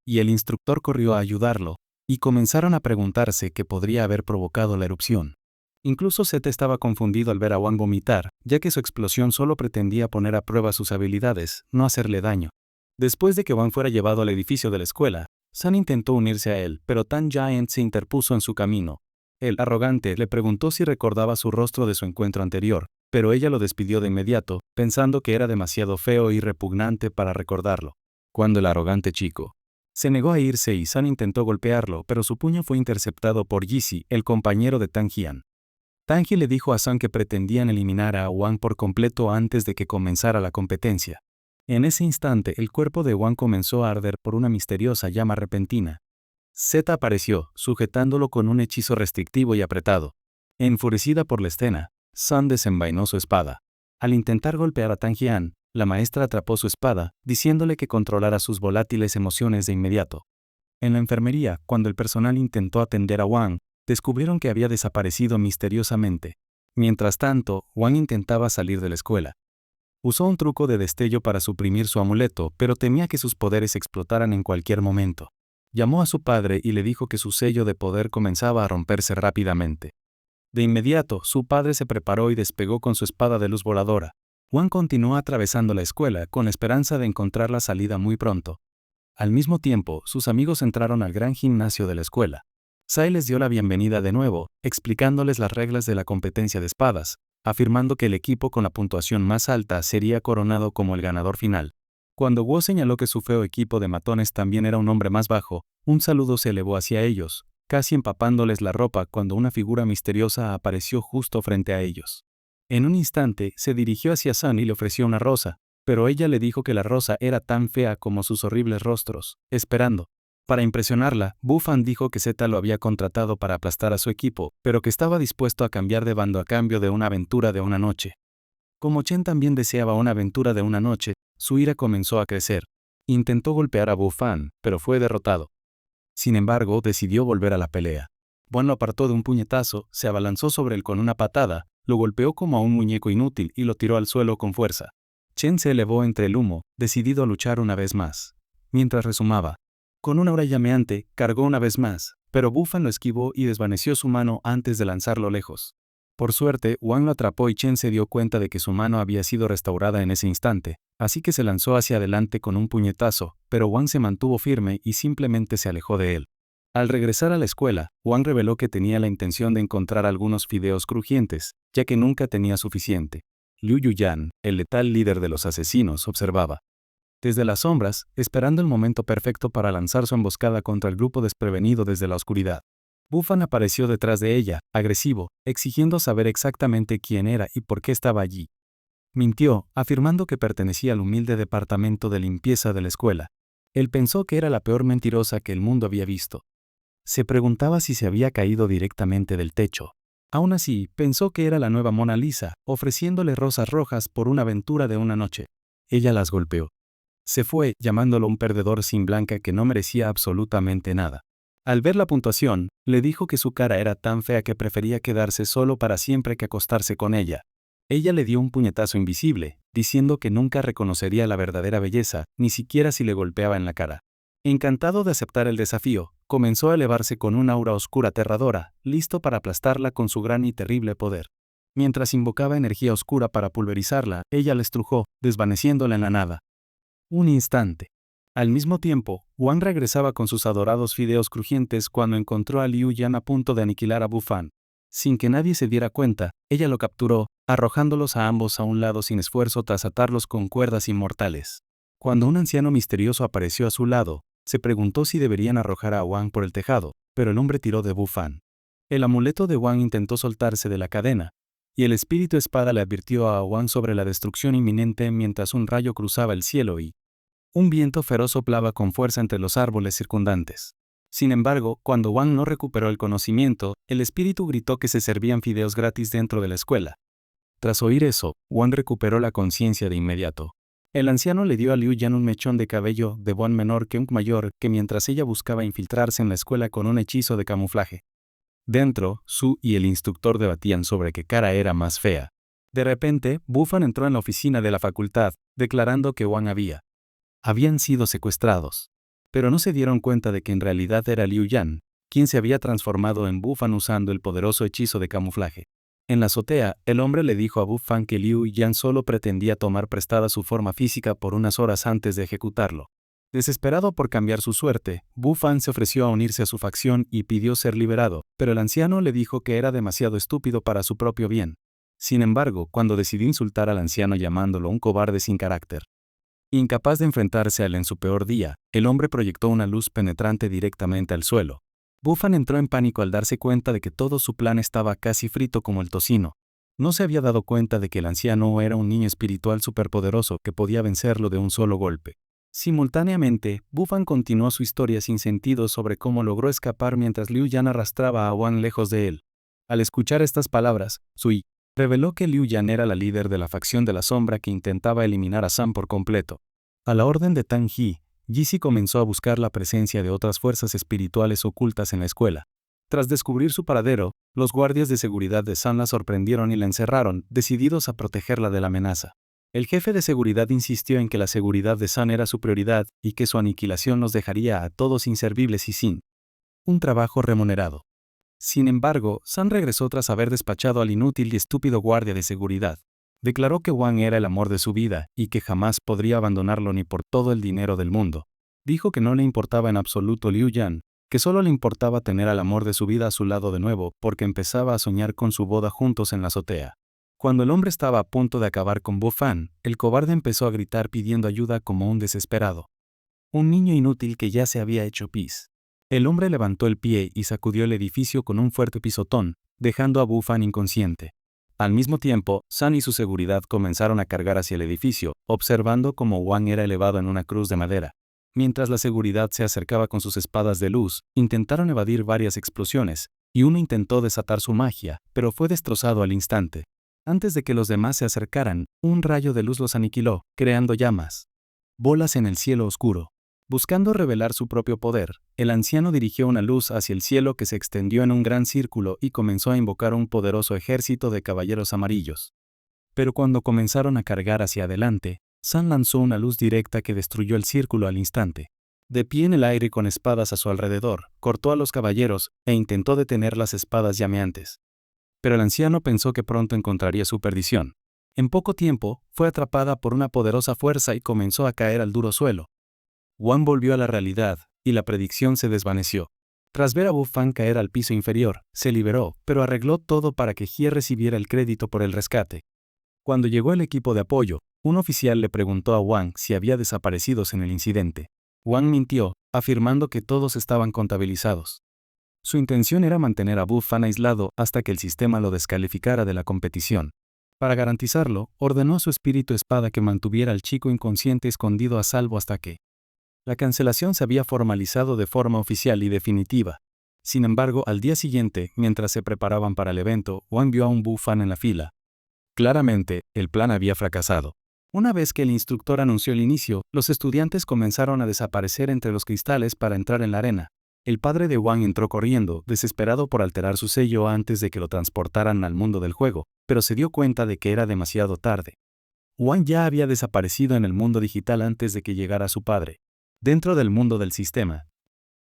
y el instructor corrió a ayudarlo, y comenzaron a preguntarse qué podría haber provocado la erupción. Incluso Zeta estaba confundido al ver a Wang vomitar, ya que su explosión solo pretendía poner a prueba sus habilidades, no hacerle daño. Después de que Wang fuera llevado al edificio de la escuela, Sun intentó unirse a él, pero Tan Giant se interpuso en su camino. El arrogante le preguntó si recordaba su rostro de su encuentro anterior, pero ella lo despidió de inmediato, pensando que era demasiado feo y repugnante para recordarlo. Cuando el arrogante chico se negó a irse y Sun intentó golpearlo, pero su puño fue interceptado por Yizi, el compañero de Tang Jian. Tanji le dijo a Sun que pretendían eliminar a Wang por completo antes de que comenzara la competencia. En ese instante, el cuerpo de Wang comenzó a arder por una misteriosa llama repentina. Z apareció, sujetándolo con un hechizo restrictivo y apretado. Enfurecida por la escena, Sun desenvainó su espada. Al intentar golpear a Tang Jian, la maestra atrapó su espada, diciéndole que controlara sus volátiles emociones de inmediato. En la enfermería, cuando el personal intentó atender a Wang, descubrieron que había desaparecido misteriosamente. Mientras tanto, Wang intentaba salir de la escuela. Usó un truco de destello para suprimir su amuleto, pero temía que sus poderes explotaran en cualquier momento. Llamó a su padre y le dijo que su sello de poder comenzaba a romperse rápidamente. De inmediato, su padre se preparó y despegó con su espada de luz voladora. Wang continuó atravesando la escuela con la esperanza de encontrar la salida muy pronto. Al mismo tiempo, sus amigos entraron al gran gimnasio de la escuela. Sai les dio la bienvenida de nuevo, explicándoles las reglas de la competencia de espadas, afirmando que el equipo con la puntuación más alta sería coronado como el ganador final. Cuando Wu señaló que su feo equipo de matones también era un hombre más bajo, un saludo se elevó hacia ellos, casi empapándoles la ropa cuando una figura misteriosa apareció justo frente a ellos. En un instante, se dirigió hacia Sun y le ofreció una rosa, pero ella le dijo que la rosa era tan fea como sus horribles rostros, esperando. Para impresionarla, Bu Fan dijo que Zeta lo había contratado para aplastar a su equipo, pero que estaba dispuesto a cambiar de bando a cambio de una aventura de una noche. Como Chen también deseaba una aventura de una noche, su ira comenzó a crecer. Intentó golpear a Bu Fan, pero fue derrotado. Sin embargo, decidió volver a la pelea. Wan lo apartó de un puñetazo, se abalanzó sobre él con una patada, lo golpeó como a un muñeco inútil y lo tiró al suelo con fuerza. Chen se elevó entre el humo, decidido a luchar una vez más. Mientras rezumaba. Con una aura llameante, cargó una vez más, pero Bu Fan lo esquivó y desvaneció su mano antes de lanzarlo lejos. Por suerte, Wang lo atrapó y Chen se dio cuenta de que su mano había sido restaurada en ese instante, así que se lanzó hacia adelante con un puñetazo, pero Wang se mantuvo firme y simplemente se alejó de él. Al regresar a la escuela, Wang reveló que tenía la intención de encontrar algunos fideos crujientes, ya que nunca tenía suficiente. Liu Yuyan, el letal líder de los asesinos, observaba desde las sombras, esperando el momento perfecto para lanzar su emboscada contra el grupo desprevenido desde la oscuridad. Bu Fan apareció detrás de ella, agresivo, exigiendo saber exactamente quién era y por qué estaba allí. Mintió, afirmando que pertenecía al humilde departamento de limpieza de la escuela. Él pensó que era la peor mentirosa que el mundo había visto. Se preguntaba si se había caído directamente del techo. Aún así, pensó que era la nueva Mona Lisa, ofreciéndole rosas rojas por una aventura de una noche. Ella las golpeó. Se fue, llamándolo un perdedor sin blanca que no merecía absolutamente nada. Al ver la puntuación, le dijo que su cara era tan fea que prefería quedarse solo para siempre que acostarse con ella. Ella le dio un puñetazo invisible, diciendo que nunca reconocería la verdadera belleza, ni siquiera si le golpeaba en la cara. Encantado de aceptar el desafío, comenzó a elevarse con una aura oscura aterradora, listo para aplastarla con su gran y terrible poder. Mientras invocaba energía oscura para pulverizarla, ella la estrujó, desvaneciéndola en la nada. Un instante. Al mismo tiempo, Wang regresaba con sus adorados fideos crujientes cuando encontró a Liu Yan a punto de aniquilar a Bu Fan. Sin que nadie se diera cuenta, ella lo capturó, arrojándolos a ambos a un lado sin esfuerzo tras atarlos con cuerdas inmortales. Cuando un anciano misterioso apareció a su lado, se preguntó si deberían arrojar a Wang por el tejado, pero el hombre tiró de Bu Fan. El amuleto de Wang intentó soltarse de la cadena, y el espíritu espada le advirtió a Wang sobre la destrucción inminente mientras un rayo cruzaba el cielo y un viento feroz soplaba con fuerza entre los árboles circundantes. Sin embargo, cuando Wang no recuperó el conocimiento, el espíritu gritó que se servían fideos gratis dentro de la escuela. Tras oír eso, Wang recuperó la conciencia de inmediato. El anciano le dio a Liu Yan un mechón de cabello de Wang menor que un mayor que mientras ella buscaba infiltrarse en la escuela con un hechizo de camuflaje. Dentro, Su y el instructor debatían sobre qué cara era más fea. De repente, Bu Fan entró en la oficina de la facultad, declarando que Wang habían sido secuestrados. Pero no se dieron cuenta de que en realidad era Liu Yan, quien se había transformado en Bu Fan usando el poderoso hechizo de camuflaje. En la azotea, el hombre le dijo a Bu Fan que Liu Yan solo pretendía tomar prestada su forma física por unas horas antes de ejecutarlo. Desesperado por cambiar su suerte, Bu Fan se ofreció a unirse a su facción y pidió ser liberado, pero el anciano le dijo que era demasiado estúpido para su propio bien. Sin embargo, cuando decidió insultar al anciano llamándolo un cobarde sin carácter, incapaz de enfrentarse a él en su peor día, el hombre proyectó una luz penetrante directamente al suelo. Bu Fan entró en pánico al darse cuenta de que todo su plan estaba casi frito como el tocino. No se había dado cuenta de que el anciano era un niño espiritual superpoderoso que podía vencerlo de un solo golpe. Simultáneamente, Bu Fan continuó su historia sin sentido sobre cómo logró escapar mientras Liu Yan arrastraba a Wang lejos de él. Al escuchar estas palabras, Sui reveló que Liu Yan era la líder de la facción de la sombra que intentaba eliminar a Sam por completo. A la orden de Tang He, Jixi comenzó a buscar la presencia de otras fuerzas espirituales ocultas en la escuela. Tras descubrir su paradero, los guardias de seguridad de Sam la sorprendieron y la encerraron, decididos a protegerla de la amenaza. El jefe de seguridad insistió en que la seguridad de Sun era su prioridad y que su aniquilación los dejaría a todos inservibles y sin un trabajo remunerado. Sin embargo, Sun regresó tras haber despachado al inútil y estúpido guardia de seguridad. Declaró que Wang era el amor de su vida y que jamás podría abandonarlo ni por todo el dinero del mundo. Dijo que no le importaba en absoluto Liu Yan, que solo le importaba tener al amor de su vida a su lado de nuevo porque empezaba a soñar con su boda juntos en la azotea. Cuando el hombre estaba a punto de acabar con Bu Fan, el cobarde empezó a gritar pidiendo ayuda como un desesperado. Un niño inútil que ya se había hecho pis. El hombre levantó el pie y sacudió el edificio con un fuerte pisotón, dejando a Bu Fan inconsciente. Al mismo tiempo, Sun y su seguridad comenzaron a cargar hacia el edificio, observando cómo Wang era elevado en una cruz de madera. Mientras la seguridad se acercaba con sus espadas de luz, intentaron evadir varias explosiones, y uno intentó desatar su magia, pero fue destrozado al instante. Antes de que los demás se acercaran, un rayo de luz los aniquiló, creando llamas. Bolas en el cielo oscuro. Buscando revelar su propio poder, el anciano dirigió una luz hacia el cielo que se extendió en un gran círculo y comenzó a invocar un poderoso ejército de caballeros amarillos. Pero cuando comenzaron a cargar hacia adelante, Sun lanzó una luz directa que destruyó el círculo al instante. De pie en el aire con espadas a su alrededor, cortó a los caballeros e intentó detener las espadas llameantes. Pero el anciano pensó que pronto encontraría su perdición. En poco tiempo, fue atrapada por una poderosa fuerza y comenzó a caer al duro suelo. Wang volvió a la realidad, y la predicción se desvaneció. Tras ver a Bu Fan caer al piso inferior, se liberó, pero arregló todo para que Jie recibiera el crédito por el rescate. Cuando llegó el equipo de apoyo, un oficial le preguntó a Wang si había desaparecidos en el incidente. Wang mintió, afirmando que todos estaban contabilizados. Su intención era mantener a Bu Fan aislado hasta que el sistema lo descalificara de la competición. Para garantizarlo, ordenó a su espíritu espada que mantuviera al chico inconsciente escondido a salvo hasta que la cancelación se había formalizado de forma oficial y definitiva. Sin embargo, al día siguiente, mientras se preparaban para el evento, Wang vio a un Bu Fan en la fila. Claramente, el plan había fracasado. Una vez que el instructor anunció el inicio, los estudiantes comenzaron a desaparecer entre los cristales para entrar en la arena. El padre de Wang entró corriendo, desesperado por alterar su sello antes de que lo transportaran al mundo del juego, pero se dio cuenta de que era demasiado tarde. Wang ya había desaparecido en el mundo digital antes de que llegara su padre. Dentro del mundo del sistema,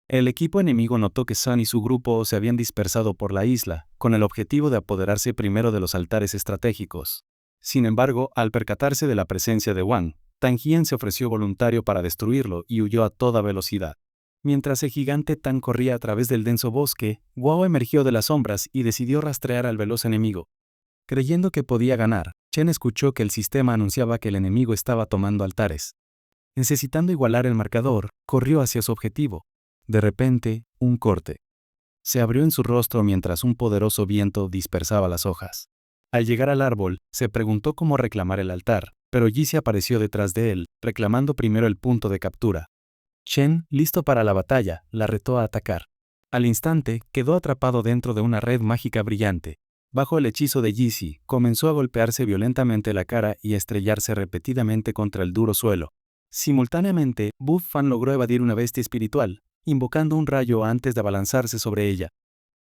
el equipo enemigo notó que Sun y su grupo se habían dispersado por la isla, con el objetivo de apoderarse primero de los altares estratégicos. Sin embargo, al percatarse de la presencia de Wang, Tang Hien se ofreció voluntario para destruirlo y huyó a toda velocidad. Mientras el gigante Tang corría a través del denso bosque, Guo emergió de las sombras y decidió rastrear al veloz enemigo. Creyendo que podía ganar, Chen escuchó que el sistema anunciaba que el enemigo estaba tomando altares. Necesitando igualar el marcador, corrió hacia su objetivo. De repente, un corte se abrió en su rostro mientras un poderoso viento dispersaba las hojas. Al llegar al árbol, se preguntó cómo reclamar el altar, pero Yi se apareció detrás de él, reclamando primero el punto de captura. Chen, listo para la batalla, la retó a atacar. Al instante, quedó atrapado dentro de una red mágica brillante. Bajo el hechizo de Yi, comenzó a golpearse violentamente la cara y a estrellarse repetidamente contra el duro suelo. Simultáneamente, Bu Fan logró evadir una bestia espiritual, invocando un rayo antes de abalanzarse sobre ella.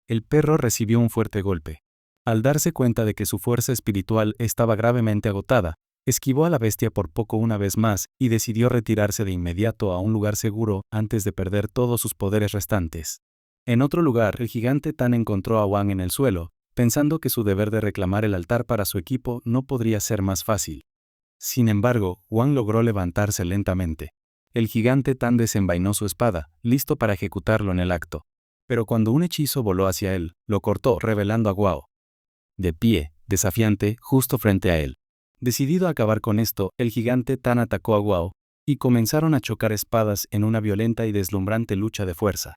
El perro recibió un fuerte golpe. Al darse cuenta de que su fuerza espiritual estaba gravemente agotada, esquivó a la bestia por poco una vez más y decidió retirarse de inmediato a un lugar seguro antes de perder todos sus poderes restantes. En otro lugar, el gigante Tan encontró a Wang en el suelo, pensando que su deber de reclamar el altar para su equipo no podría ser más fácil. Sin embargo, Wang logró levantarse lentamente. El gigante Tan desenvainó su espada, listo para ejecutarlo en el acto. Pero cuando un hechizo voló hacia él, lo cortó, revelando a Guo. De pie, desafiante, justo frente a él. Decidido a acabar con esto, el gigante Tan atacó a Guo, y comenzaron a chocar espadas en una violenta y deslumbrante lucha de fuerza.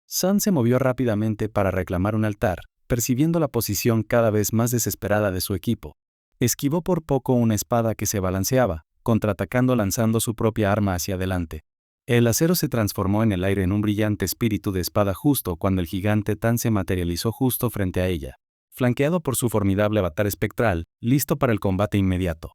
Sun se movió rápidamente para reclamar un altar, percibiendo la posición cada vez más desesperada de su equipo. Esquivó por poco una espada que se balanceaba, contraatacando lanzando su propia arma hacia adelante. El acero se transformó en el aire en un brillante espíritu de espada justo cuando el gigante Tan se materializó justo frente a ella, flanqueado por su formidable avatar espectral, listo para el combate inmediato.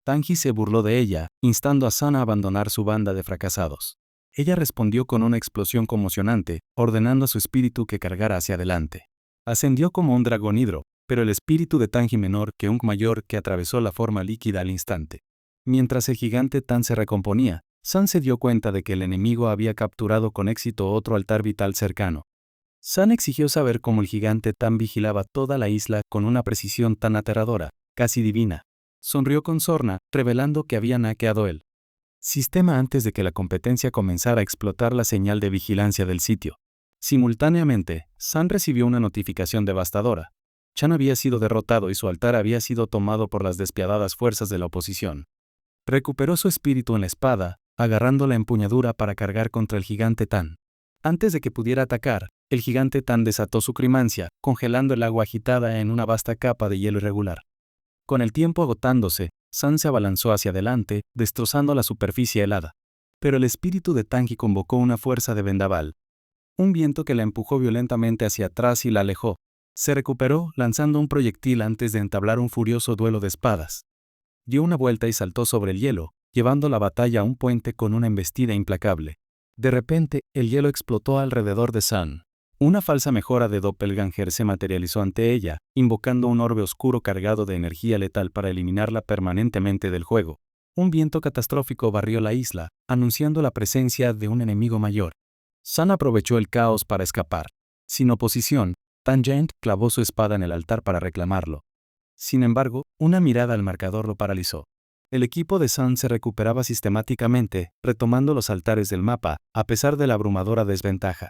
Tanji se burló de ella, instando a Sun a abandonar su banda de fracasados. Ella respondió con una explosión conmocionante, ordenando a su espíritu que cargara hacia adelante. Ascendió como un dragón hidro, pero el espíritu de Tanji menor que un mayor que atravesó la forma líquida al instante. Mientras el gigante Tan se recomponía, Sun se dio cuenta de que el enemigo había capturado con éxito otro altar vital cercano. Sun exigió saber cómo el gigante Tan vigilaba toda la isla con una precisión tan aterradora, casi divina. Sonrió con sorna, revelando que habían hackeado el sistema antes de que la competencia comenzara a explotar la señal de vigilancia del sitio. Simultáneamente, San recibió una notificación devastadora. Chan había sido derrotado y su altar había sido tomado por las despiadadas fuerzas de la oposición. Recuperó su espíritu en la espada, agarrando la empuñadura para cargar contra el gigante Tan. Antes de que pudiera atacar, el gigante Tan desató su crimancia, congelando el agua agitada en una vasta capa de hielo irregular. Con el tiempo agotándose, San se abalanzó hacia adelante, destrozando la superficie helada. Pero el espíritu de Tanji convocó una fuerza de vendaval. Un viento que la empujó violentamente hacia atrás y la alejó. Se recuperó, lanzando un proyectil antes de entablar un furioso duelo de espadas. Dio una vuelta y saltó sobre el hielo, llevando la batalla a un puente con una embestida implacable. De repente, el hielo explotó alrededor de San. Una falsa mejora de Doppelganger se materializó ante ella, invocando un orbe oscuro cargado de energía letal para eliminarla permanentemente del juego. Un viento catastrófico barrió la isla, anunciando la presencia de un enemigo mayor. San aprovechó el caos para escapar. Sin oposición, Tangent clavó su espada en el altar para reclamarlo. Sin embargo, una mirada al marcador lo paralizó. El equipo de San se recuperaba sistemáticamente, retomando los altares del mapa, a pesar de la abrumadora desventaja.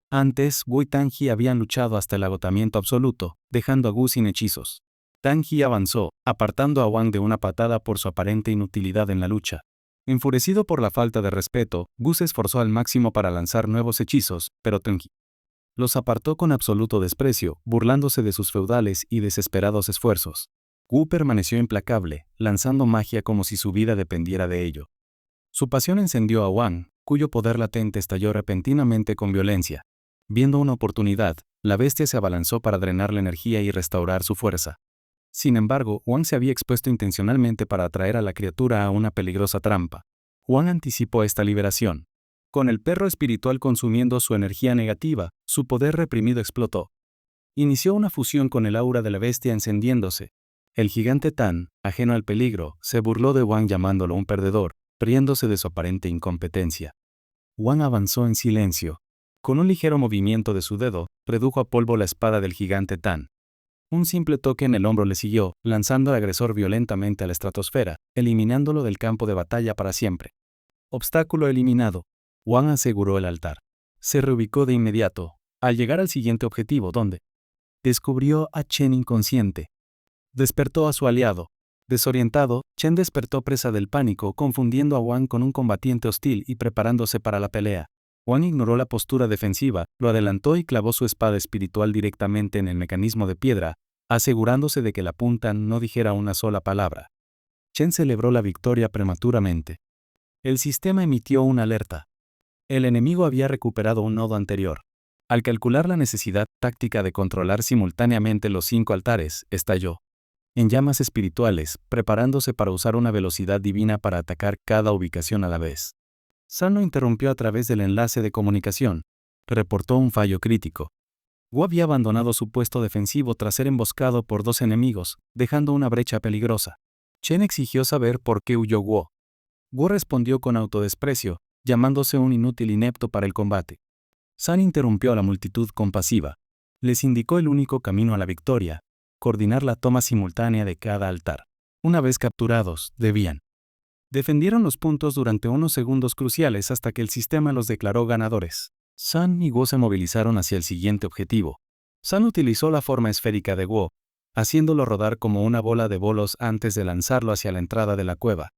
Antes, Wu y Tanji habían luchado hasta el agotamiento absoluto, dejando a Wu sin hechizos. Tanji avanzó, apartando a Wang de una patada por su aparente inutilidad en la lucha. Enfurecido por la falta de respeto, Wu se esforzó al máximo para lanzar nuevos hechizos, pero Tanji los apartó con absoluto desprecio, burlándose de sus feudales y desesperados esfuerzos. Wu permaneció implacable, lanzando magia como si su vida dependiera de ello. Su pasión encendió a Wang, cuyo poder latente estalló repentinamente con violencia. Viendo una oportunidad, la bestia se abalanzó para drenar la energía y restaurar su fuerza. Sin embargo, Wang se había expuesto intencionalmente para atraer a la criatura a una peligrosa trampa. Wang anticipó esta liberación. Con el perro espiritual consumiendo su energía negativa, su poder reprimido explotó. Inició una fusión con el aura de la bestia encendiéndose. El gigante Tan, ajeno al peligro, se burló de Wang llamándolo un perdedor, riéndose de su aparente incompetencia. Wang avanzó en silencio. Con un ligero movimiento de su dedo, redujo a polvo la espada del gigante Tan. Un simple toque en el hombro le siguió, lanzando al agresor violentamente a la estratosfera, eliminándolo del campo de batalla para siempre. Obstáculo eliminado. Wang aseguró el altar. Se reubicó de inmediato, al llegar al siguiente objetivo donde descubrió a Chen inconsciente. Despertó a su aliado. Desorientado, Chen despertó presa del pánico, confundiendo a Wang con un combatiente hostil y preparándose para la pelea. Wang ignoró la postura defensiva, lo adelantó y clavó su espada espiritual directamente en el mecanismo de piedra, asegurándose de que la punta no dijera una sola palabra. Chen celebró la victoria prematuramente. El sistema emitió una alerta. El enemigo había recuperado un nodo anterior. Al calcular la necesidad táctica de controlar simultáneamente los 5 altares, estalló en llamas espirituales, preparándose para usar una velocidad divina para atacar cada ubicación a la vez. San lo interrumpió a través del enlace de comunicación. Reportó un fallo crítico. Wu había abandonado su puesto defensivo tras ser emboscado por 2 enemigos, dejando una brecha peligrosa. Chen exigió saber por qué huyó Wu. Wu respondió con autodesprecio, llamándose un inútil inepto para el combate. San interrumpió a la multitud compasiva. Les indicó el único camino a la victoria: coordinar la toma simultánea de cada altar. Una vez capturados, debían. Defendieron los puntos durante unos segundos cruciales hasta que el sistema los declaró ganadores. San y Wu se movilizaron hacia el siguiente objetivo. San utilizó la forma esférica de Wu, haciéndolo rodar como una bola de bolos antes de lanzarlo hacia la entrada de la cueva.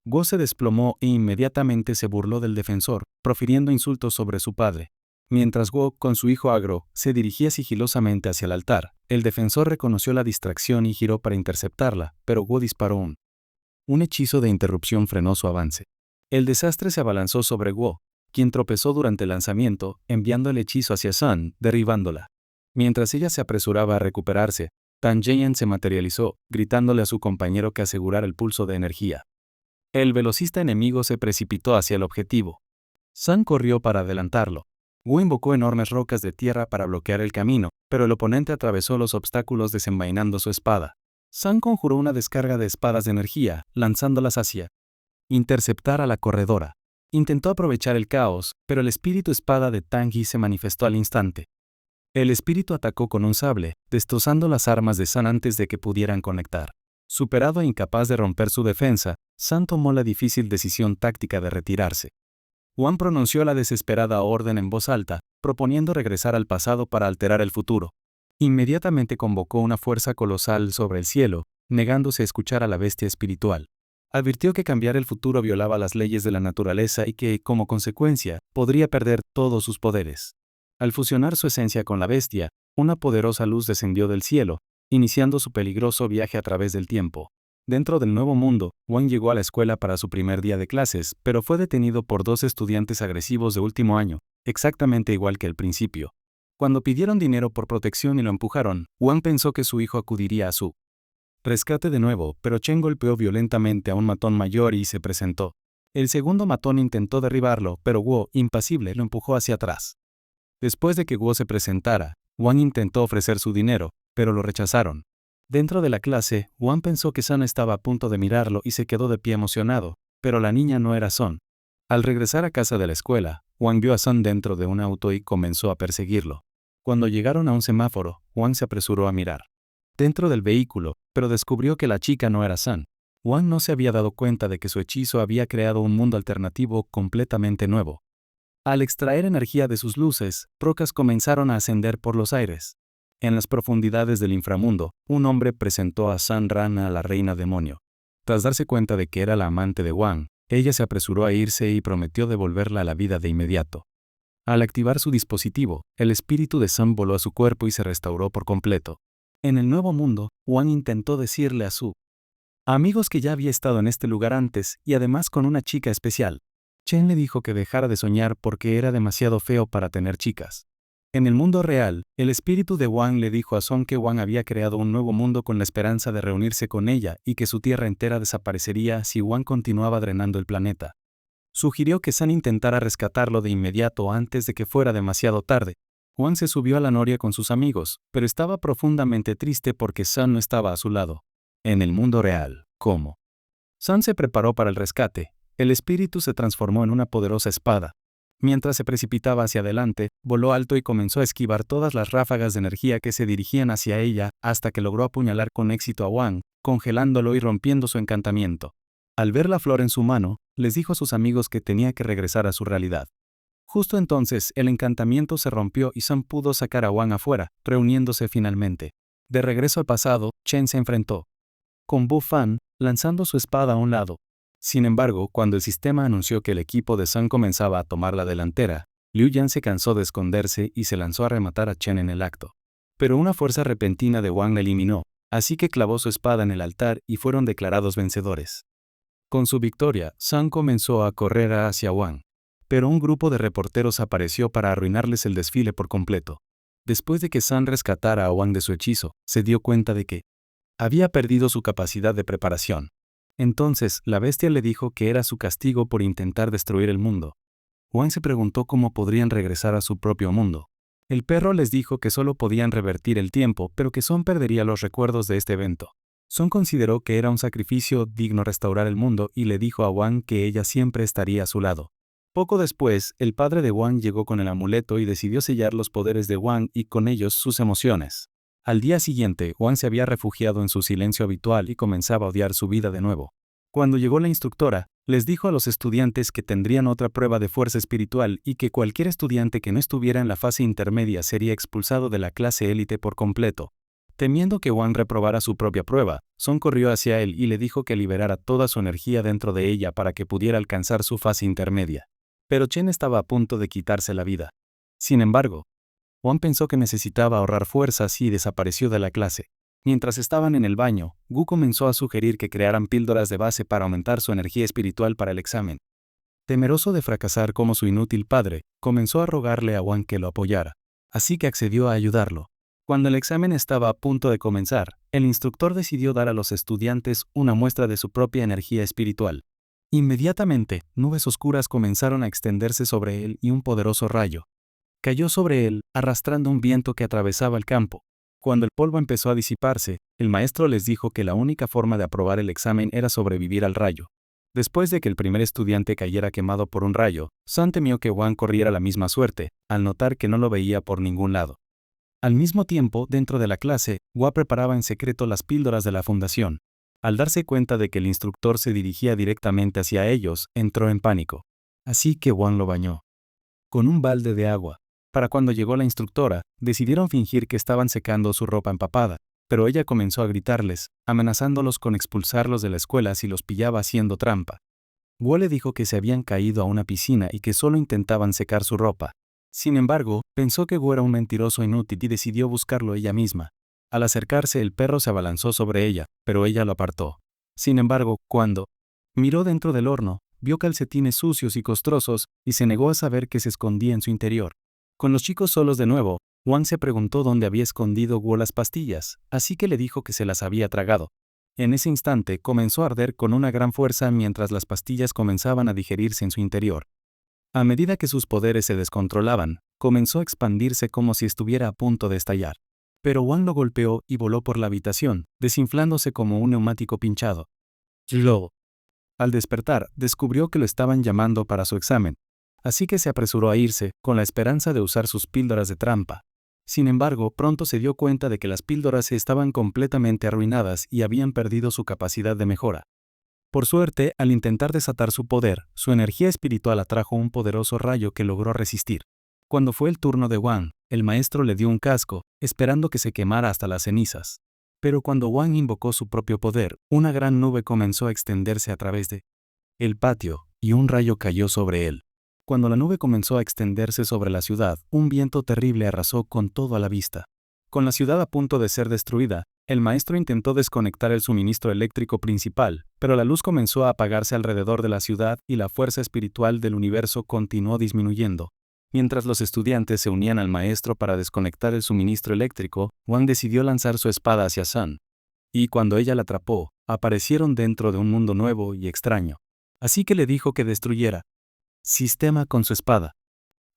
Wu se desplomó e inmediatamente se burló del defensor, profiriendo insultos sobre su padre. Mientras Wu, con su hijo Agro, se dirigía sigilosamente hacia el altar, el defensor reconoció la distracción y giró para interceptarla, pero Wu disparó un hechizo de interrupción frenó su avance. El desastre se abalanzó sobre Wu, quien tropezó durante el lanzamiento, enviando el hechizo hacia San, derribándola. Mientras ella se apresuraba a recuperarse, Tan Jian se materializó, gritándole a su compañero que asegurara el pulso de energía. El velocista enemigo se precipitó hacia el objetivo. San corrió para adelantarlo. Wu invocó enormes rocas de tierra para bloquear el camino, pero el oponente atravesó los obstáculos desenvainando su espada. San conjuró una descarga de espadas de energía, lanzándolas hacia interceptar a la corredora. Intentó aprovechar el caos, pero el espíritu espada de Tanji se manifestó al instante. El espíritu atacó con un sable, destrozando las armas de San antes de que pudieran conectar. Superado e incapaz de romper su defensa, San tomó la difícil decisión táctica de retirarse. Wang pronunció la desesperada orden en voz alta, proponiendo regresar al pasado para alterar el futuro. Inmediatamente convocó una fuerza colosal sobre el cielo, negándose a escuchar a la bestia espiritual. Advirtió que cambiar el futuro violaba las leyes de la naturaleza y que, como consecuencia, podría perder todos sus poderes. Al fusionar su esencia con la bestia, una poderosa luz descendió del cielo, iniciando su peligroso viaje a través del tiempo. Dentro del nuevo mundo, Wang llegó a la escuela para su primer día de clases, pero fue detenido por 2 estudiantes agresivos de último año, exactamente igual que al principio. Cuando pidieron dinero por protección y lo empujaron, Wang pensó que su hijo acudiría a su rescate de nuevo, pero Chen golpeó violentamente a un matón mayor y se presentó. El segundo matón intentó derribarlo, pero Guo, impasible, lo empujó hacia atrás. Después de que Guo se presentara, Wang intentó ofrecer su dinero, pero lo rechazaron. Dentro de la clase, Wang pensó que Sun estaba a punto de mirarlo y se quedó de pie emocionado, pero la niña no era Sun. Al regresar a casa de la escuela, Wang vio a Sun dentro de un auto y comenzó a perseguirlo. Cuando llegaron a un semáforo, Wang se apresuró a mirar dentro del vehículo, pero descubrió que la chica no era Sun. Wang no se había dado cuenta de que su hechizo había creado un mundo alternativo completamente nuevo. Al extraer energía de sus luces, rocas comenzaron a ascender por los aires. En las profundidades del inframundo, un hombre presentó a Sun Rana a la reina demonio. Tras darse cuenta de que era la amante de Wang, ella se apresuró a irse y prometió devolverla a la vida de inmediato. Al activar su dispositivo, el espíritu de Sun voló a su cuerpo y se restauró por completo. En el nuevo mundo, Wang intentó decirle a sus amigos que ya había estado en este lugar antes y además con una chica especial. Chen le dijo que dejara de soñar porque era demasiado feo para tener chicas. En el mundo real, el espíritu de Wang le dijo a Sun que Wang había creado un nuevo mundo con la esperanza de reunirse con ella y que su tierra entera desaparecería si Wang continuaba drenando el planeta. Sugirió que Sun intentara rescatarlo de inmediato antes de que fuera demasiado tarde. Wang se subió a la noria con sus amigos, pero estaba profundamente triste porque Sun no estaba a su lado. En el mundo real, ¿cómo? Sun se preparó para el rescate. El espíritu se transformó en una poderosa espada. Mientras se precipitaba hacia adelante, voló alto y comenzó a esquivar todas las ráfagas de energía que se dirigían hacia ella hasta que logró apuñalar con éxito a Wang, congelándolo y rompiendo su encantamiento. Al ver la flor en su mano, les dijo a sus amigos que tenía que regresar a su realidad. Justo entonces, el encantamiento se rompió y Sun pudo sacar a Wang afuera, reuniéndose finalmente. De regreso al pasado, Chen se enfrentó con Bu Fan, lanzando su espada a un lado. Sin embargo, cuando el sistema anunció que el equipo de Sun comenzaba a tomar la delantera, Liu Yan se cansó de esconderse y se lanzó a rematar a Chen en el acto. Pero una fuerza repentina de Wang la eliminó, así que clavó su espada en el altar y fueron declarados vencedores. Con su victoria, Sun comenzó a correr hacia Wang. Pero un grupo de reporteros apareció para arruinarles el desfile por completo. Después de que Sun rescatara a Wang de su hechizo, se dio cuenta de que había perdido su capacidad de preparación. Entonces, la bestia le dijo que era su castigo por intentar destruir el mundo. Wang se preguntó cómo podrían regresar a su propio mundo. El perro les dijo que solo podían revertir el tiempo, pero que Sun perdería los recuerdos de este evento. Sun consideró que era un sacrificio digno restaurar el mundo y le dijo a Wang que ella siempre estaría a su lado. Poco después, el padre de Wang llegó con el amuleto y decidió sellar los poderes de Wang y con ellos sus emociones. Al día siguiente, Wang se había refugiado en su silencio habitual y comenzaba a odiar su vida de nuevo. Cuando llegó la instructora, les dijo a los estudiantes que tendrían otra prueba de fuerza espiritual y que cualquier estudiante que no estuviera en la fase intermedia sería expulsado de la clase élite por completo. Temiendo que Wang reprobara su propia prueba, Sun corrió hacia él y le dijo que liberara toda su energía dentro de ella para que pudiera alcanzar su fase intermedia. Pero Chen estaba a punto de quitarse la vida. Sin embargo, Wang pensó que necesitaba ahorrar fuerzas y desapareció de la clase. Mientras estaban en el baño, Gu comenzó a sugerir que crearan píldoras de base para aumentar su energía espiritual para el examen. Temeroso de fracasar como su inútil padre, comenzó a rogarle a Wang que lo apoyara. Así que accedió a ayudarlo. Cuando el examen estaba a punto de comenzar, el instructor decidió dar a los estudiantes una muestra de su propia energía espiritual. Inmediatamente, nubes oscuras comenzaron a extenderse sobre él y un poderoso rayo cayó sobre él, arrastrando un viento que atravesaba el campo. Cuando el polvo empezó a disiparse, el maestro les dijo que la única forma de aprobar el examen era sobrevivir al rayo. Después de que el primer estudiante cayera quemado por un rayo, Sun temió que Wang corriera la misma suerte, al notar que no lo veía por ningún lado. Al mismo tiempo, dentro de la clase, Wang preparaba en secreto las píldoras de la fundación. Al darse cuenta de que el instructor se dirigía directamente hacia ellos, entró en pánico. Así que Wang lo bañó con un balde de agua. Para cuando llegó la instructora, decidieron fingir que estaban secando su ropa empapada, pero ella comenzó a gritarles, amenazándolos con expulsarlos de la escuela si los pillaba haciendo trampa. Guo le dijo que se habían caído a una piscina y que solo intentaban secar su ropa. Sin embargo, pensó que Guo era un mentiroso inútil y decidió buscarlo ella misma. Al acercarse, el perro se abalanzó sobre ella, pero ella lo apartó. Sin embargo, cuando miró dentro del horno, vio calcetines sucios y costrosos y se negó a saber qué se escondía en su interior. Con los chicos solos de nuevo, Wang se preguntó dónde había escondido Guo las pastillas, así que le dijo que se las había tragado. En ese instante comenzó a arder con una gran fuerza mientras las pastillas comenzaban a digerirse en su interior. A medida que sus poderes se descontrolaban, comenzó a expandirse como si estuviera a punto de estallar. Pero Wang lo golpeó y voló por la habitación, desinflándose como un neumático pinchado. Luego, al despertar, descubrió que lo estaban llamando para su examen. Así que se apresuró a irse, con la esperanza de usar sus píldoras de trampa. Sin embargo, pronto se dio cuenta de que las píldoras estaban completamente arruinadas y habían perdido su capacidad de mejora. Por suerte, al intentar desatar su poder, su energía espiritual atrajo un poderoso rayo que logró resistir. Cuando fue el turno de Wang, el maestro le dio un casco, esperando que se quemara hasta las cenizas. Pero cuando Wang invocó su propio poder, una gran nube comenzó a extenderse a través de el patio, y un rayo cayó sobre él. Cuando la nube comenzó a extenderse sobre la ciudad, un viento terrible arrasó con todo a la vista. Con la ciudad a punto de ser destruida, el maestro intentó desconectar el suministro eléctrico principal, pero la luz comenzó a apagarse alrededor de la ciudad y la fuerza espiritual del universo continuó disminuyendo. Mientras los estudiantes se unían al maestro para desconectar el suministro eléctrico, Wang decidió lanzar su espada hacia Sun. Y cuando ella la atrapó, aparecieron dentro de un mundo nuevo y extraño. Así que le dijo que destruyera sistema con su espada.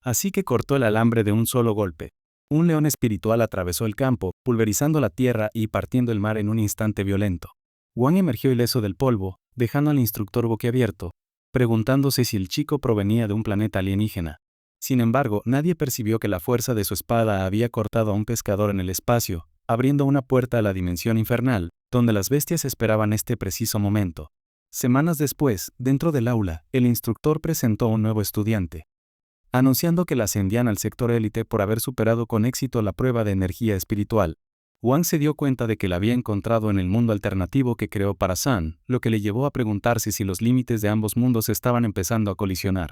Así que cortó el alambre de un solo golpe. Un león espiritual atravesó el campo, pulverizando la tierra y partiendo el mar en un instante violento. Wang emergió ileso del polvo, dejando al instructor boquiabierto, preguntándose si el chico provenía de un planeta alienígena. Sin embargo, nadie percibió que la fuerza de su espada había cortado a un pescador en el espacio, abriendo una puerta a la dimensión infernal, donde las bestias esperaban este preciso momento. Semanas después, dentro del aula, el instructor presentó a un nuevo estudiante, anunciando que la ascendían al sector élite por haber superado con éxito la prueba de energía espiritual. Wang se dio cuenta de que la había encontrado en el mundo alternativo que creó para Sun, lo que le llevó a preguntarse si los límites de ambos mundos estaban empezando a colisionar.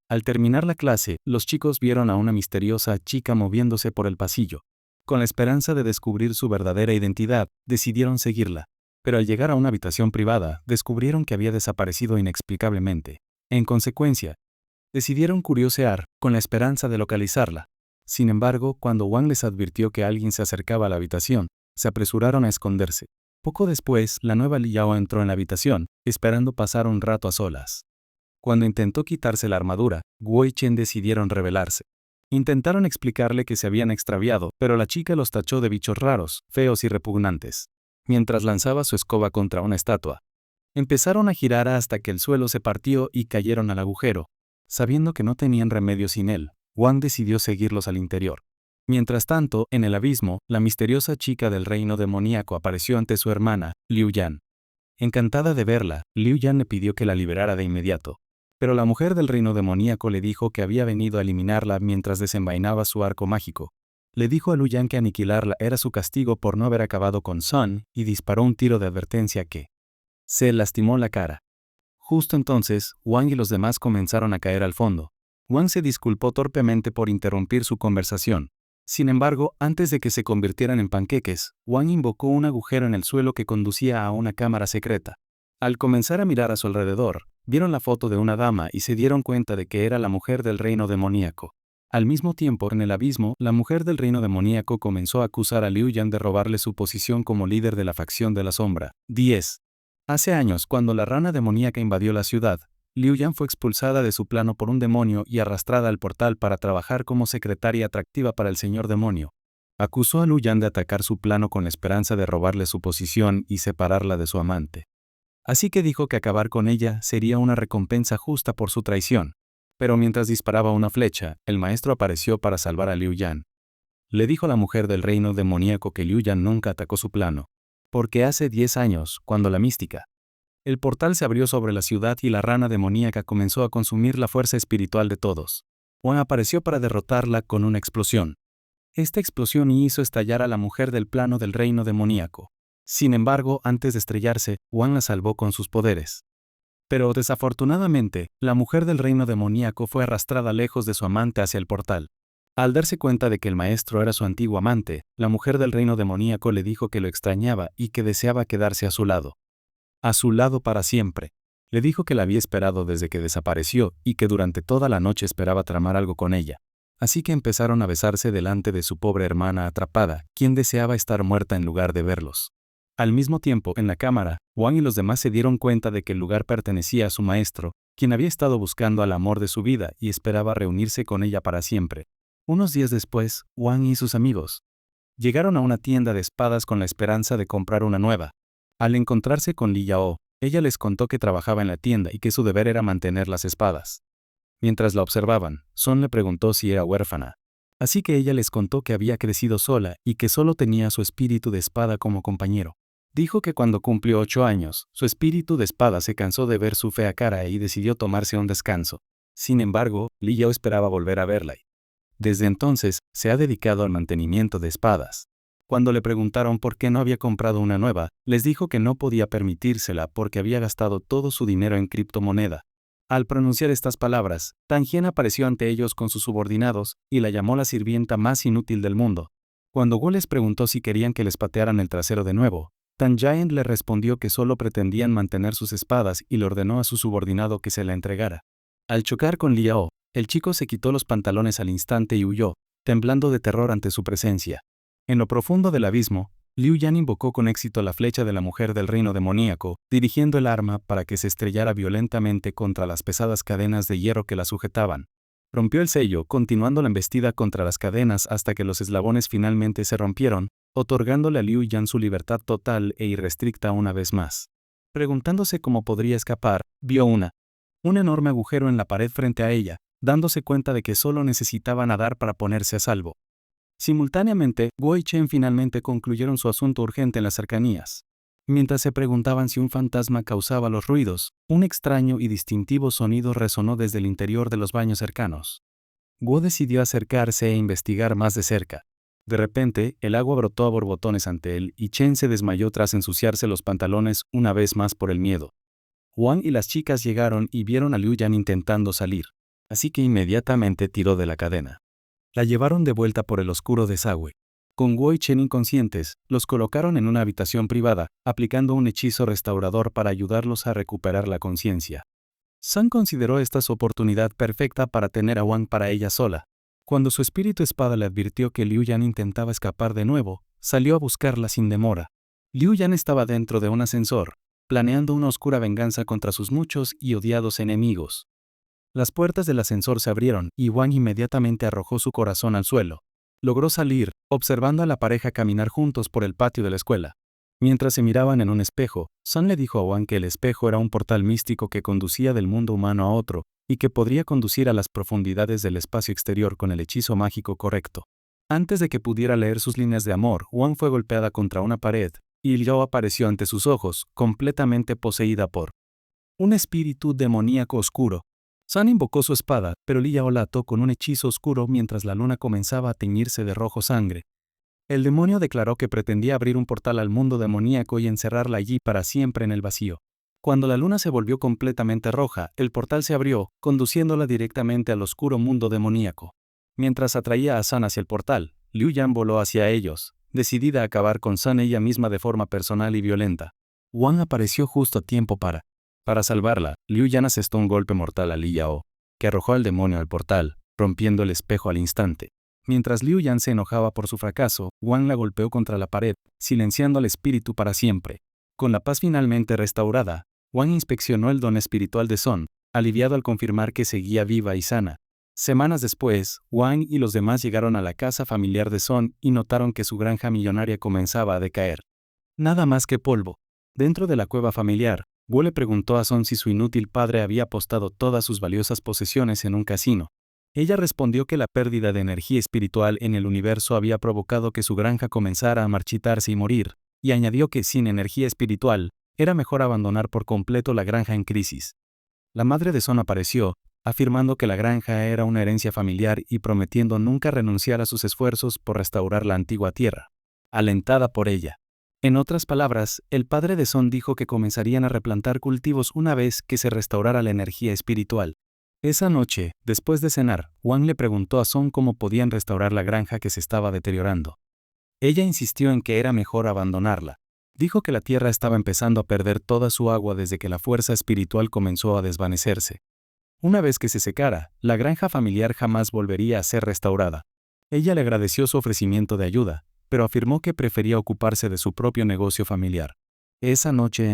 Al terminar la clase, los chicos vieron a una misteriosa chica moviéndose por el pasillo. Con la esperanza de descubrir su verdadera identidad, decidieron seguirla. Pero al llegar a una habitación privada, descubrieron que había desaparecido inexplicablemente. En consecuencia, decidieron curiosear, con la esperanza de localizarla. Sin embargo, cuando Wang les advirtió que alguien se acercaba a la habitación, se apresuraron a esconderse. Poco después, la nueva Liao entró en la habitación, esperando pasar un rato a solas. Cuando intentó quitarse la armadura, Guo y Chen decidieron rebelarse. Intentaron explicarle que se habían extraviado, pero la chica los tachó de bichos raros, feos y repugnantes. Mientras lanzaba su escoba contra una estatua, empezaron a girar hasta que el suelo se partió y cayeron al agujero. Sabiendo que no tenían remedio sin él, Wang decidió seguirlos al interior. Mientras tanto, en el abismo, la misteriosa chica del reino demoníaco apareció ante su hermana, Liu Yan. Encantada de verla, Liu Yan le pidió que la liberara de inmediato. Pero la mujer del reino demoníaco le dijo que había venido a eliminarla mientras desenvainaba su arco mágico. Le dijo a Liu Yan que aniquilarla era su castigo por no haber acabado con Sun, y disparó un tiro de advertencia que se lastimó la cara. Justo entonces, Wang y los demás comenzaron a caer al fondo. Wang se disculpó torpemente por interrumpir su conversación. Sin embargo, antes de que se convirtieran en panqueques, Wang invocó un agujero en el suelo que conducía a una cámara secreta. Al comenzar a mirar a su alrededor, vieron la foto de una dama y se dieron cuenta de que era la mujer del reino demoníaco. Al mismo tiempo, en el abismo, la mujer del reino demoníaco comenzó a acusar a Liu Yan de robarle su posición como líder de la facción de la sombra. 10. Hace años, cuando la rana demoníaca invadió la ciudad, Liu Yan fue expulsada de su plano por un demonio y arrastrada al portal para trabajar como secretaria atractiva para el señor demonio. Acusó a Liu Yan de atacar su plano con la esperanza de robarle su posición y separarla de su amante. Así que dijo que acabar con ella sería una recompensa justa por su traición. Pero mientras disparaba una flecha, el maestro apareció para salvar a Liu Yan. Le dijo a la mujer del reino demoníaco que Liu Yan nunca atacó su plano. Porque hace 10 años, cuando la mística El portal se abrió sobre la ciudad y la rana demoníaca comenzó a consumir la fuerza espiritual de todos. Wang apareció para derrotarla con una explosión. Esta explosión hizo estallar a la mujer del plano del reino demoníaco. Sin embargo, antes de estrellarse, Wang la salvó con sus poderes. Pero desafortunadamente, la mujer del reino demoníaco fue arrastrada lejos de su amante hacia el portal. Al darse cuenta de que el maestro era su antiguo amante, la mujer del reino demoníaco le dijo que lo extrañaba y que deseaba quedarse a su lado. A su lado para siempre. Le dijo que la había esperado desde que desapareció y que durante toda la noche esperaba tramar algo con ella. Así que empezaron a besarse delante de su pobre hermana atrapada, quien deseaba estar muerta en lugar de verlos. Al mismo tiempo, en la cámara, Wang y los demás se dieron cuenta de que el lugar pertenecía a su maestro, quien había estado buscando al amor de su vida y esperaba reunirse con ella para siempre. Unos días después, Wang y sus amigos llegaron a una tienda de espadas con la esperanza de comprar una nueva. Al encontrarse con Li Yao, ella les contó que trabajaba en la tienda y que su deber era mantener las espadas. Mientras la observaban, Sun le preguntó si era huérfana. Así que ella les contó que había crecido sola y que solo tenía su espíritu de espada como compañero. Dijo que cuando cumplió 8 años, su espíritu de espada se cansó de ver su fea cara y decidió tomarse un descanso. Sin embargo, Li Yao esperaba volver a verla. Desde entonces, se ha dedicado al mantenimiento de espadas. Cuando le preguntaron por qué no había comprado una nueva, les dijo que no podía permitírsela porque había gastado todo su dinero en criptomoneda. Al pronunciar estas palabras, Tang Jian apareció ante ellos con sus subordinados y la llamó la sirvienta más inútil del mundo. Cuando Wu les preguntó si querían que les patearan el trasero de nuevo, Tang Jian le respondió que solo pretendían mantener sus espadas y le ordenó a su subordinado que se la entregara. Al chocar con Liao, el chico se quitó los pantalones al instante y huyó, temblando de terror ante su presencia. En lo profundo del abismo, Liu Yan invocó con éxito la flecha de la mujer del reino demoníaco, dirigiendo el arma para que se estrellara violentamente contra las pesadas cadenas de hierro que la sujetaban. Rompió el sello, continuando la embestida contra las cadenas hasta que los eslabones finalmente se rompieron, otorgándole a Liu Yan su libertad total e irrestricta una vez más. Preguntándose cómo podría escapar, vio un enorme agujero en la pared frente a ella, dándose cuenta de que solo necesitaba nadar para ponerse a salvo. Simultáneamente, Guo y Chen finalmente concluyeron su asunto urgente en las cercanías. Mientras se preguntaban si un fantasma causaba los ruidos, un extraño y distintivo sonido resonó desde el interior de los baños cercanos. Guo decidió acercarse e investigar más de cerca. De repente, el agua brotó a borbotones ante él y Chen se desmayó tras ensuciarse los pantalones una vez más por el miedo. Wang y las chicas llegaron y vieron a Liu Yan intentando salir, así que inmediatamente tiró de la cadena. La llevaron de vuelta por el oscuro desagüe. Con Guo y Chen inconscientes, los colocaron en una habitación privada, aplicando un hechizo restaurador para ayudarlos a recuperar la conciencia. Sun consideró esta su oportunidad perfecta para tener a Wang para ella sola. Cuando su espíritu espada le advirtió que Liu Yan intentaba escapar de nuevo, salió a buscarla sin demora. Liu Yan estaba dentro de un ascensor, planeando una oscura venganza contra sus muchos y odiados enemigos. Las puertas del ascensor se abrieron y Wang inmediatamente arrojó su corazón al suelo. Logró salir, observando a la pareja caminar juntos por el patio de la escuela. Mientras se miraban en un espejo, Sun le dijo a Wang que el espejo era un portal místico que conducía del mundo humano a otro, y que podría conducir a las profundidades del espacio exterior con el hechizo mágico correcto. Antes de que pudiera leer sus líneas de amor, Wang fue golpeada contra una pared, y Liao apareció ante sus ojos, completamente poseída por un espíritu demoníaco oscuro. Sun invocó su espada, pero Li Yao la ató con un hechizo oscuro mientras la luna comenzaba a teñirse de rojo sangre. El demonio declaró que pretendía abrir un portal al mundo demoníaco y encerrarla allí para siempre en el vacío. Cuando la luna se volvió completamente roja, el portal se abrió, conduciéndola directamente al oscuro mundo demoníaco. Mientras atraía a Sun hacia el portal, Liu Yan voló hacia ellos, decidida a acabar con Sun ella misma de forma personal y violenta. Wang apareció justo a tiempo para salvarla. Liu Yan asestó un golpe mortal a Li Yao, que arrojó al demonio al portal, rompiendo el espejo al instante. Mientras Liu Yan se enojaba por su fracaso, Wang la golpeó contra la pared, silenciando al espíritu para siempre. Con la paz finalmente restaurada, Wang inspeccionó el don espiritual de Sun, aliviado al confirmar que seguía viva y sana. Semanas después, Wang y los demás llegaron a la casa familiar de Sun y notaron que su granja millonaria comenzaba a decaer. Nada más que polvo. Dentro de la cueva familiar, Wu le preguntó a Sun si su inútil padre había apostado todas sus valiosas posesiones en un casino. Ella respondió que la pérdida de energía espiritual en el universo había provocado que su granja comenzara a marchitarse y morir, y añadió que sin energía espiritual, era mejor abandonar por completo la granja en crisis. La madre de Son apareció, afirmando que la granja era una herencia familiar y prometiendo nunca renunciar a sus esfuerzos por restaurar la antigua tierra, alentada por ella. En otras palabras, el padre de Son dijo que comenzarían a replantar cultivos una vez que se restaurara la energía espiritual. Esa noche, después de cenar, Wang le preguntó a Son cómo podían restaurar la granja que se estaba deteriorando. Ella insistió en que era mejor abandonarla. Dijo que la tierra estaba empezando a perder toda su agua desde que la fuerza espiritual comenzó a desvanecerse. Una vez que se secara, la granja familiar jamás volvería a ser restaurada. Ella le agradeció su ofrecimiento de ayuda, pero afirmó que prefería ocuparse de su propio negocio familiar. Esa noche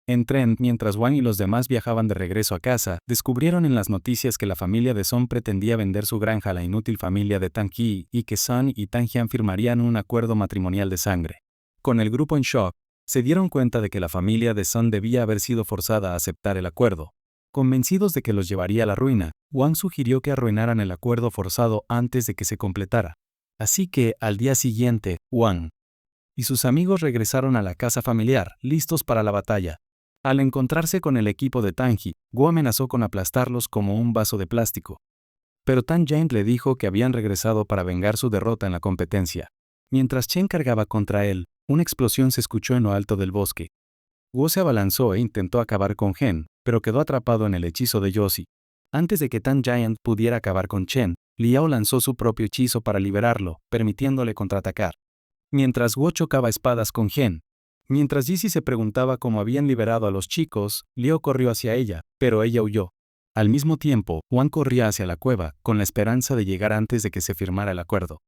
en tren, mientras Wang y los demás viajaban de regreso a casa, descubrieron en las noticias que la familia de Son pretendía vender su granja a la inútil familia de Tang Yi y que Son y Tang Jian firmarían un acuerdo matrimonial de sangre. Con el grupo en shock, se dieron cuenta de que la familia de Son debía haber sido forzada a aceptar el acuerdo. Convencidos de que los llevaría a la ruina, Wang sugirió que arruinaran el acuerdo forzado antes de que se completara. Así que, al día siguiente, Wang y sus amigos regresaron a la casa familiar, listos para la batalla. Al encontrarse con el equipo de Tang Ji, Guo amenazó con aplastarlos como un vaso de plástico. Pero Tang Jian le dijo que habían regresado para vengar su derrota en la competencia. Mientras Chen cargaba contra él, una explosión se escuchó en lo alto del bosque. Guo se abalanzó e intentó acabar con Gen, pero quedó atrapado en el hechizo de Yoshi. Antes de que Tang Jian pudiera acabar con Chen, Liao lanzó su propio hechizo para liberarlo, permitiéndole contraatacar. Mientras Guo chocaba espadas con Gen. Mientras Jixi se preguntaba cómo habían liberado a los chicos, Liao corrió hacia ella, pero ella huyó. Al mismo tiempo, Wang corría hacia la cueva, con la esperanza de llegar antes de que se firmara el acuerdo.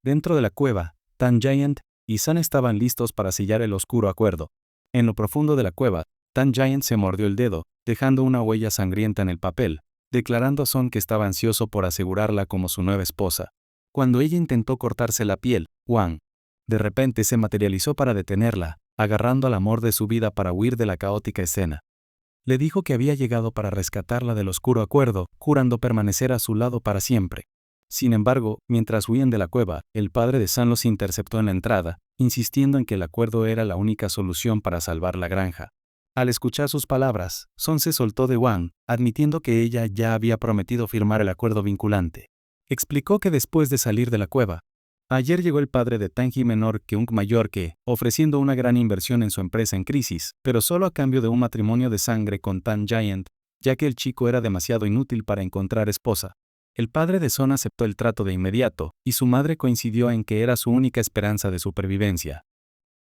Dentro de la cueva, Tang Giant y San estaban listos para sellar el oscuro acuerdo. En lo profundo de la cueva, Tang Giant se mordió el dedo, dejando una huella sangrienta en el papel, declarando a Son que estaba ansioso por asegurarla como su nueva esposa. Cuando ella intentó cortarse la piel, Wang, de repente se materializó para detenerla, agarrando al amor de su vida para huir de la caótica escena. Le dijo que había llegado para rescatarla del oscuro acuerdo, jurando permanecer a su lado para siempre. Sin embargo, mientras huían de la cueva, el padre de San los interceptó en la entrada, insistiendo en que el acuerdo era la única solución para salvar la granja. Al escuchar sus palabras, Son se soltó de Wang, admitiendo que ella ya había prometido firmar el acuerdo vinculante. Explicó que después de salir de la cueva, ayer llegó el padre de Tang Ji menor que un mayor que, ofreciendo una gran inversión en su empresa en crisis, pero solo a cambio de un matrimonio de sangre con Tang Giant, ya que el chico era demasiado inútil para encontrar esposa. El padre de Son aceptó el trato de inmediato, y su madre coincidió en que era su única esperanza de supervivencia.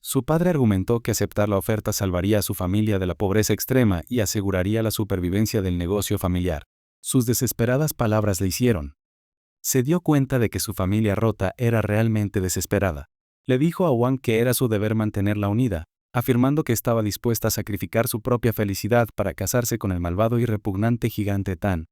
Su padre argumentó que aceptar la oferta salvaría a su familia de la pobreza extrema y aseguraría la supervivencia del negocio familiar. Sus desesperadas palabras le hicieron. Se dio cuenta de que su familia rota era realmente desesperada. Le dijo a Wang que era su deber mantenerla unida, afirmando que estaba dispuesta a sacrificar su propia felicidad para casarse con el malvado y repugnante gigante Tan.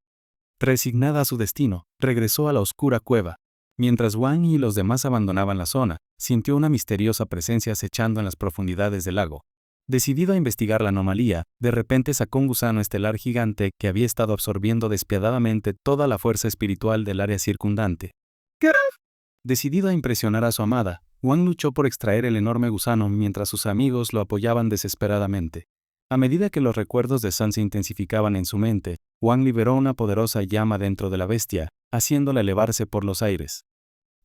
Resignada a su destino, regresó a la oscura cueva. Mientras Wang y los demás abandonaban la zona, sintió una misteriosa presencia acechando en las profundidades del lago. Decidido a investigar la anomalía, de repente sacó un gusano estelar gigante que había estado absorbiendo despiadadamente toda la fuerza espiritual del área circundante. ¿Qué? Decidido a impresionar a su amada, Wang luchó por extraer el enorme gusano mientras sus amigos lo apoyaban desesperadamente. A medida que los recuerdos de San se intensificaban en su mente, Wang liberó una poderosa llama dentro de la bestia, haciéndola elevarse por los aires.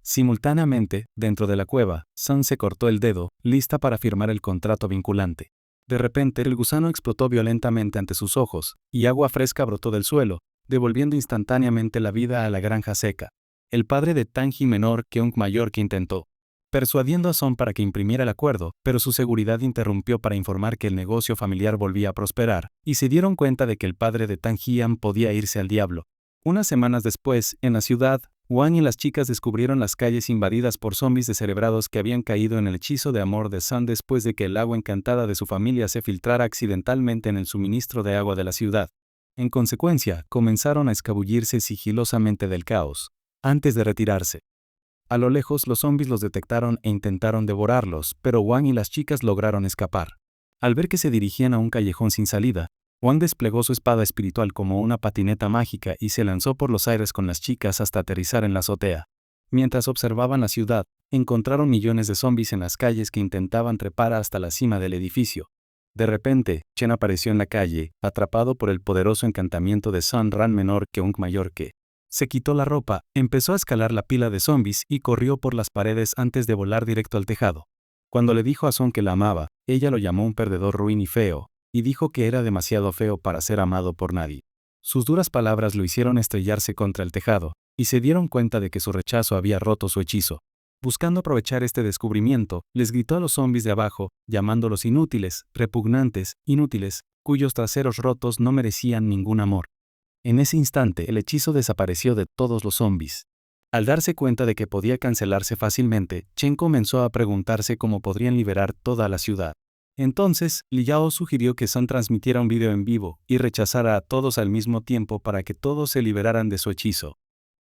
Simultáneamente, dentro de la cueva, San se cortó el dedo, lista para firmar el contrato vinculante. De repente el gusano explotó violentamente ante sus ojos, y agua fresca brotó del suelo, devolviendo instantáneamente la vida a la granja seca. El padre de Tang Ji menor que un mayor que intentó, persuadiendo a Son para que imprimiera el acuerdo, pero su seguridad interrumpió para informar que el negocio familiar volvía a prosperar, y se dieron cuenta de que el padre de Tang Jian podía irse al diablo. Unas semanas después, en la ciudad, Wang y las chicas descubrieron las calles invadidas por zombies descerebrados que habían caído en el hechizo de amor de Sun después de que el agua encantada de su familia se filtrara accidentalmente en el suministro de agua de la ciudad. En consecuencia, comenzaron a escabullirse sigilosamente del caos, antes de retirarse. A lo lejos los zombies los detectaron e intentaron devorarlos, pero Wang y las chicas lograron escapar. Al ver que se dirigían a un callejón sin salida, Wang desplegó su espada espiritual como una patineta mágica y se lanzó por los aires con las chicas hasta aterrizar en la azotea. Mientras observaban la ciudad, encontraron millones de zombies en las calles que intentaban trepar hasta la cima del edificio. De repente, Chen apareció en la calle, atrapado por el poderoso encantamiento de Sun Ran menor que un mayor que. Se quitó la ropa, empezó a escalar la pila de zombies y corrió por las paredes antes de volar directo al tejado. Cuando le dijo a Sun que la amaba, ella lo llamó un perdedor ruin y feo, y dijo que era demasiado feo para ser amado por nadie. Sus duras palabras lo hicieron estrellarse contra el tejado, y se dieron cuenta de que su rechazo había roto su hechizo. Buscando aprovechar este descubrimiento, les gritó a los zombies de abajo, llamándolos inútiles, repugnantes, inútiles, cuyos traseros rotos no merecían ningún amor. En ese instante el hechizo desapareció de todos los zombies. Al darse cuenta de que podía cancelarse fácilmente, Chen comenzó a preguntarse cómo podrían liberar toda la ciudad. Entonces, Li Yao sugirió que Sun transmitiera un video en vivo y rechazara a todos al mismo tiempo para que todos se liberaran de su hechizo.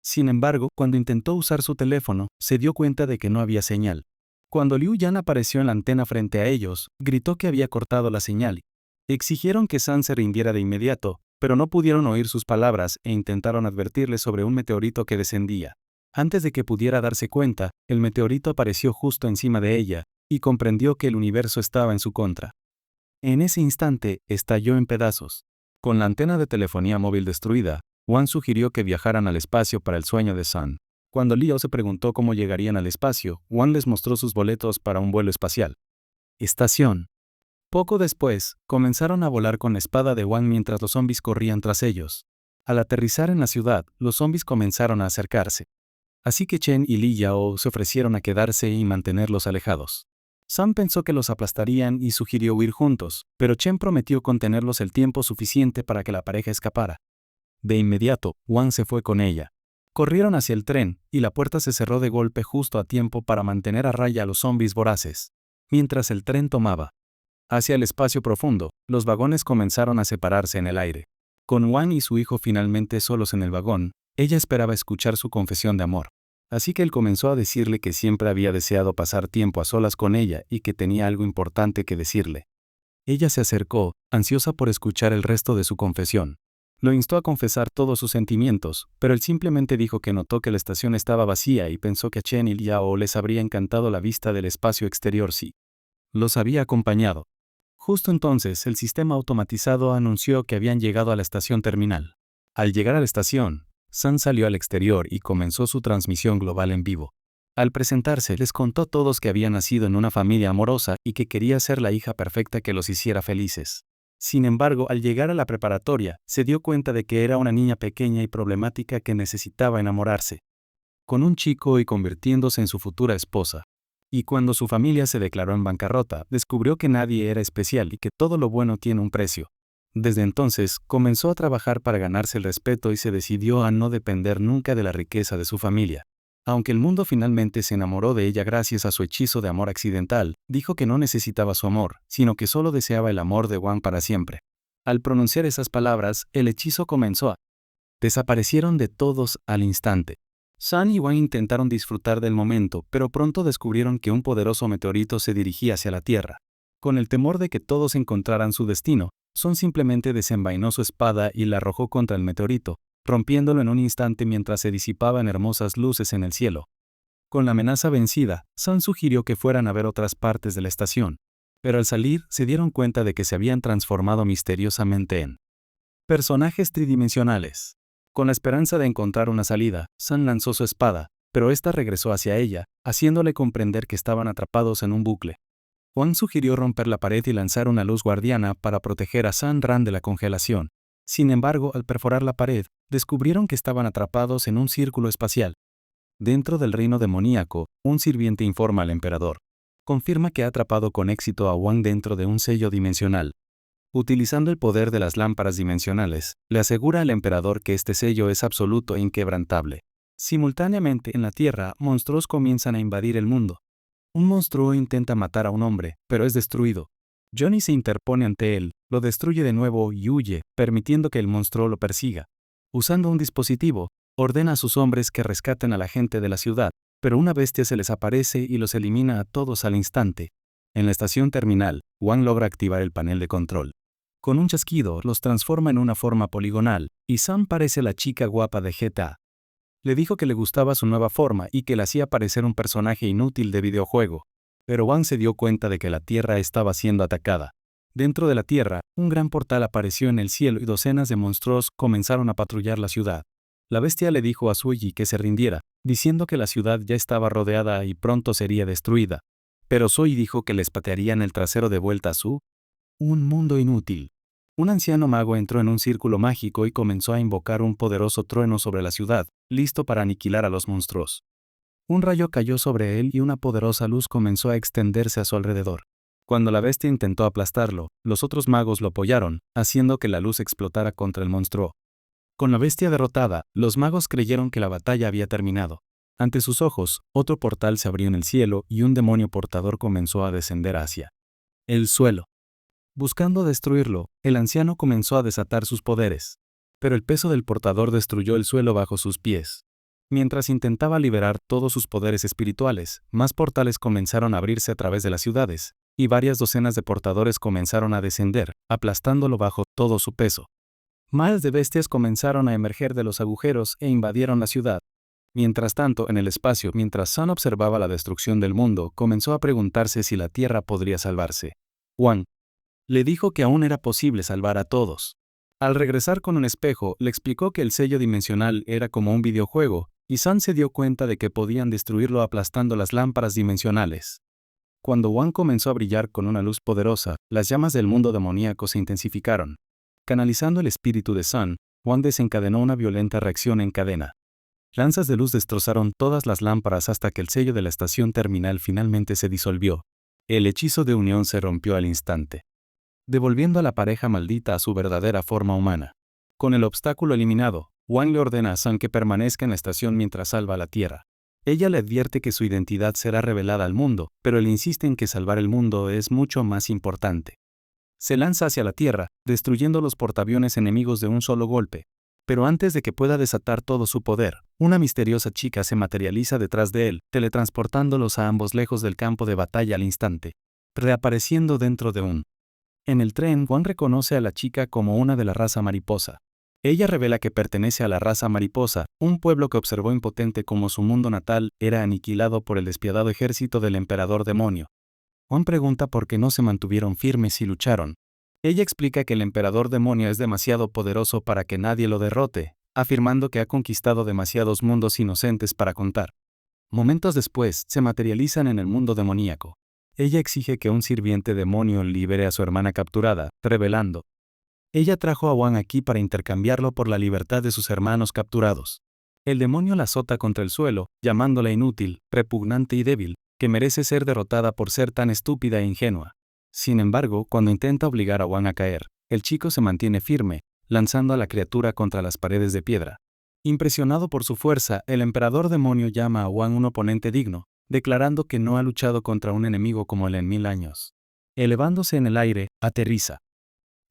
Sin embargo, cuando intentó usar su teléfono, se dio cuenta de que no había señal. Cuando Liu Yan apareció en la antena frente a ellos, gritó que había cortado la señal. Exigieron que Sun se rindiera de inmediato, pero no pudieron oír sus palabras e intentaron advertirle sobre un meteorito que descendía. Antes de que pudiera darse cuenta, el meteorito apareció justo encima de ella, y comprendió que el universo estaba en su contra. En ese instante, estalló en pedazos. Con la antena de telefonía móvil destruida, Wang sugirió que viajaran al espacio para el sueño de Sun. Cuando Liao se preguntó cómo llegarían al espacio, Wang les mostró sus boletos para un vuelo espacial. Estación. Poco después, comenzaron a volar con la espada de Wang mientras los zombies corrían tras ellos. Al aterrizar en la ciudad, los zombies comenzaron a acercarse. Así que Chen y Li Yao se ofrecieron a quedarse y mantenerlos alejados. Sun pensó que los aplastarían y sugirió huir juntos, pero Chen prometió contenerlos el tiempo suficiente para que la pareja escapara. De inmediato, Wang se fue con ella. Corrieron hacia el tren, y la puerta se cerró de golpe justo a tiempo para mantener a raya a los zombies voraces. Mientras el tren tomaba hacia el espacio profundo, los vagones comenzaron a separarse en el aire. Con Wang y su hijo finalmente solos en el vagón, ella esperaba escuchar su confesión de amor. Así que él comenzó a decirle que siempre había deseado pasar tiempo a solas con ella y que tenía algo importante que decirle. Ella se acercó, ansiosa por escuchar el resto de su confesión. Lo instó a confesar todos sus sentimientos, pero él simplemente dijo que notó que la estación estaba vacía y pensó que a Chen y Liao les habría encantado la vista del espacio exterior si los había acompañado. Justo entonces, el sistema automatizado anunció que habían llegado a la estación terminal. Al llegar a la estación, Sun salió al exterior y comenzó su transmisión global en vivo. Al presentarse, les contó a todos que había nacido en una familia amorosa y que quería ser la hija perfecta que los hiciera felices. Sin embargo, al llegar a la preparatoria, se dio cuenta de que era una niña pequeña y problemática que necesitaba enamorarse con un chico y convirtiéndose en su futura esposa. Y cuando su familia se declaró en bancarrota, descubrió que nadie era especial y que todo lo bueno tiene un precio. Desde entonces, comenzó a trabajar para ganarse el respeto y se decidió a no depender nunca de la riqueza de su familia. Aunque el mundo finalmente se enamoró de ella gracias a su hechizo de amor accidental, dijo que no necesitaba su amor, sino que solo deseaba el amor de Wang para siempre. Al pronunciar esas palabras, el hechizo comenzó a desaparecieron de todos al instante. Sun y Wang intentaron disfrutar del momento, pero pronto descubrieron que un poderoso meteorito se dirigía hacia la Tierra. Con el temor de que todos encontraran su destino, Sun simplemente desenvainó su espada y la arrojó contra el meteorito, rompiéndolo en un instante mientras se disipaban hermosas luces en el cielo. Con la amenaza vencida, Sun sugirió que fueran a ver otras partes de la estación. Pero al salir, se dieron cuenta de que se habían transformado misteriosamente en personajes tridimensionales. Con la esperanza de encontrar una salida, Sun lanzó su espada, pero ésta regresó hacia ella, haciéndole comprender que estaban atrapados en un bucle. Wang sugirió romper la pared y lanzar una luz guardiana para proteger a Sun Ran de la congelación. Sin embargo, al perforar la pared, descubrieron que estaban atrapados en un círculo espacial. Dentro del reino demoníaco, un sirviente informa al emperador. Confirma que ha atrapado con éxito a Wang dentro de un sello dimensional. Utilizando el poder de las lámparas dimensionales, le asegura al emperador que este sello es absoluto e inquebrantable. Simultáneamente, en la Tierra, monstruos comienzan a invadir el mundo. Un monstruo intenta matar a un hombre, pero es destruido. Johnny se interpone ante él, lo destruye de nuevo y huye, permitiendo que el monstruo lo persiga. Usando un dispositivo, ordena a sus hombres que rescaten a la gente de la ciudad, pero una bestia se les aparece y los elimina a todos al instante. En la estación terminal, Wang logra activar el panel de control. Con un chasquido, los transforma en una forma poligonal, y Sun parece la chica guapa de GTA. Le dijo que le gustaba su nueva forma y que le hacía parecer un personaje inútil de videojuego. Pero Wang se dio cuenta de que la Tierra estaba siendo atacada. Dentro de la tierra, un gran portal apareció en el cielo y docenas de monstruos comenzaron a patrullar la ciudad. La bestia le dijo a Suyi que se rindiera, diciendo que la ciudad ya estaba rodeada y pronto sería destruida. Pero Suyi dijo que les patearían el trasero de vuelta a un mundo inútil. Un anciano mago entró en un círculo mágico y comenzó a invocar un poderoso trueno sobre la ciudad, listo para aniquilar a los monstruos. Un rayo cayó sobre él y una poderosa luz comenzó a extenderse a su alrededor. Cuando la bestia intentó aplastarlo, los otros magos lo apoyaron, haciendo que la luz explotara contra el monstruo. Con la bestia derrotada, los magos creyeron que la batalla había terminado. Ante sus ojos, otro portal se abrió en el cielo y un demonio portador comenzó a descender hacia el suelo. Buscando destruirlo, el anciano comenzó a desatar sus poderes. Pero el peso del portador destruyó el suelo bajo sus pies. Mientras intentaba liberar todos sus poderes espirituales, más portales comenzaron a abrirse a través de las ciudades, y varias docenas de portadores comenzaron a descender, aplastándolo bajo todo su peso. Miles de bestias comenzaron a emerger de los agujeros e invadieron la ciudad. Mientras tanto, en el espacio, mientras Sun observaba la destrucción del mundo, comenzó a preguntarse si la Tierra podría salvarse. Wang le dijo que aún era posible salvar a todos. Al regresar con un espejo, le explicó que el sello dimensional era como un videojuego, y Sun se dio cuenta de que podían destruirlo aplastando las lámparas dimensionales. Cuando Wang comenzó a brillar con una luz poderosa, las llamas del mundo demoníaco se intensificaron. Canalizando el espíritu de Sun, Wang desencadenó una violenta reacción en cadena. Lanzas de luz destrozaron todas las lámparas hasta que el sello de la estación terminal finalmente se disolvió. El hechizo de unión se rompió al instante, devolviendo a la pareja maldita a su verdadera forma humana. Con el obstáculo eliminado, Wang le ordena a Sun que permanezca en la estación mientras salva a la Tierra. Ella le advierte que su identidad será revelada al mundo, pero él insiste en que salvar el mundo es mucho más importante. Se lanza hacia la Tierra, destruyendo los portaaviones enemigos de un solo golpe. Pero antes de que pueda desatar todo su poder, una misteriosa chica se materializa detrás de él, teletransportándolos a ambos lejos del campo de batalla al instante, reapareciendo dentro de un. En el tren, Wang reconoce a la chica como una de la raza mariposa. Ella revela que pertenece a la raza mariposa, un pueblo que observó impotente como su mundo natal era aniquilado por el despiadado ejército del emperador demonio. Wang pregunta por qué no se mantuvieron firmes y lucharon. Ella explica que el emperador demonio es demasiado poderoso para que nadie lo derrote, afirmando que ha conquistado demasiados mundos inocentes para contar. Momentos después, se materializan en el mundo demoníaco. Ella exige que un sirviente demonio libere a su hermana capturada, revelando. Ella trajo a Wang aquí para intercambiarlo por la libertad de sus hermanos capturados. El demonio la azota contra el suelo, llamándola inútil, repugnante y débil, que merece ser derrotada por ser tan estúpida e ingenua. Sin embargo, cuando intenta obligar a Wang a caer, el chico se mantiene firme, lanzando a la criatura contra las paredes de piedra. Impresionado por su fuerza, el emperador demonio llama a Wang un oponente digno, declarando que no ha luchado contra un enemigo como él en 1000 años. Elevándose en el aire, aterriza.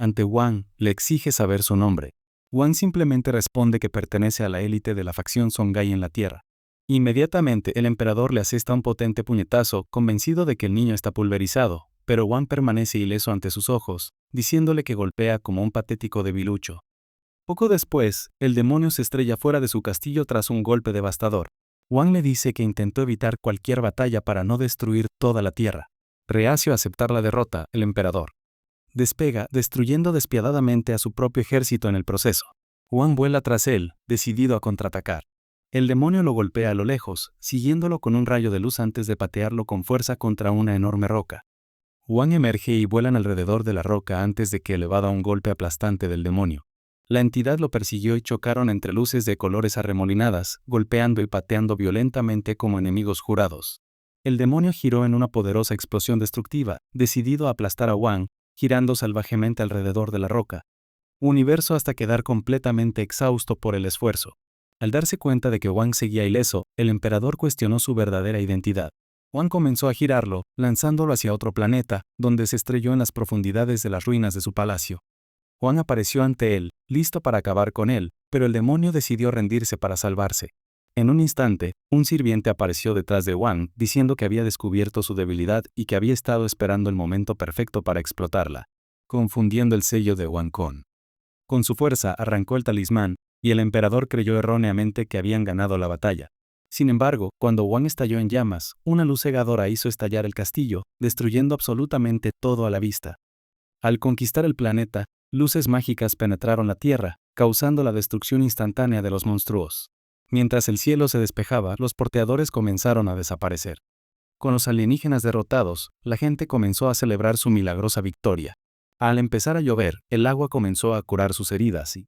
Ante Wang, le exige saber su nombre. Wang simplemente responde que pertenece a la élite de la facción Songhai en la Tierra. Inmediatamente, el emperador le asesta un potente puñetazo, convencido de que el niño está pulverizado, pero Wang permanece ileso ante sus ojos, diciéndole que golpea como un patético debilucho. Poco después, el demonio se estrella fuera de su castillo tras un golpe devastador. Wang le dice que intentó evitar cualquier batalla para no destruir toda la Tierra. Reacio a aceptar la derrota, el emperador despega, destruyendo despiadadamente a su propio ejército en el proceso. Wang vuela tras él, decidido a contraatacar. El demonio lo golpea a lo lejos, siguiéndolo con un rayo de luz antes de patearlo con fuerza contra una enorme roca. Wang emerge y vuelan alrededor de la roca antes de que elevara un golpe aplastante del demonio. La entidad lo persiguió y chocaron entre luces de colores arremolinadas, golpeando y pateando violentamente como enemigos jurados. El demonio giró en una poderosa explosión destructiva, decidido a aplastar a Wang, girando salvajemente alrededor de la roca. Universo hasta quedar completamente exhausto por el esfuerzo. Al darse cuenta de que Wang seguía ileso, el emperador cuestionó su verdadera identidad. Wang comenzó a girarlo, lanzándolo hacia otro planeta, donde se estrelló en las profundidades de las ruinas de su palacio. Wang apareció ante él, listo para acabar con él, pero el demonio decidió rendirse para salvarse. En un instante, un sirviente apareció detrás de Wang, diciendo que había descubierto su debilidad y que había estado esperando el momento perfecto para explotarla, confundiendo el sello de Wang con su fuerza arrancó el talismán, y el emperador creyó erróneamente que habían ganado la batalla. Sin embargo, cuando Wang estalló en llamas, una luz cegadora hizo estallar el castillo, destruyendo absolutamente todo a la vista. Al conquistar el planeta, luces mágicas penetraron la Tierra, causando la destrucción instantánea de los monstruos. Mientras el cielo se despejaba, los porteadores comenzaron a desaparecer. Con los alienígenas derrotados, la gente comenzó a celebrar su milagrosa victoria. Al empezar a llover, el agua comenzó a curar sus heridas y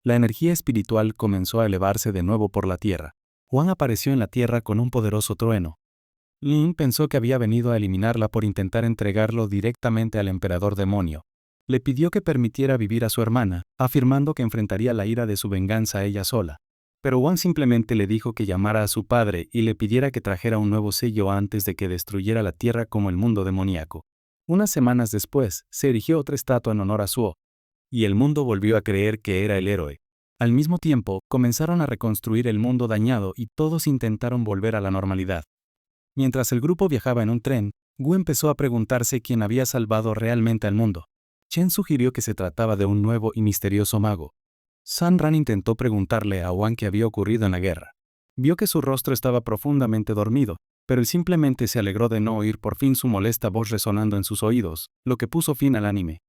la energía espiritual comenzó a elevarse de nuevo por la tierra. Juan apareció en la tierra con un poderoso trueno. Lin pensó que había venido a eliminarla por intentar entregarlo directamente al emperador demonio. Le pidió que permitiera vivir a su hermana, afirmando que enfrentaría la ira de su venganza ella sola. Pero Juan simplemente le dijo que llamara a su padre y le pidiera que trajera un nuevo sello antes de que destruyera la tierra como el mundo demoníaco. Unas semanas después, se erigió otra estatua en honor a Suo, y el mundo volvió a creer que era el héroe. Al mismo tiempo, comenzaron a reconstruir el mundo dañado y todos intentaron volver a la normalidad. Mientras el grupo viajaba en un tren, Wu empezó a preguntarse quién había salvado realmente al mundo. Chen sugirió que se trataba de un nuevo y misterioso mago. San Ran intentó preguntarle a Wang qué había ocurrido en la guerra. Vio que su rostro estaba profundamente dormido, pero él simplemente se alegró de no oír por fin su molesta voz resonando en sus oídos, lo que puso fin al anime.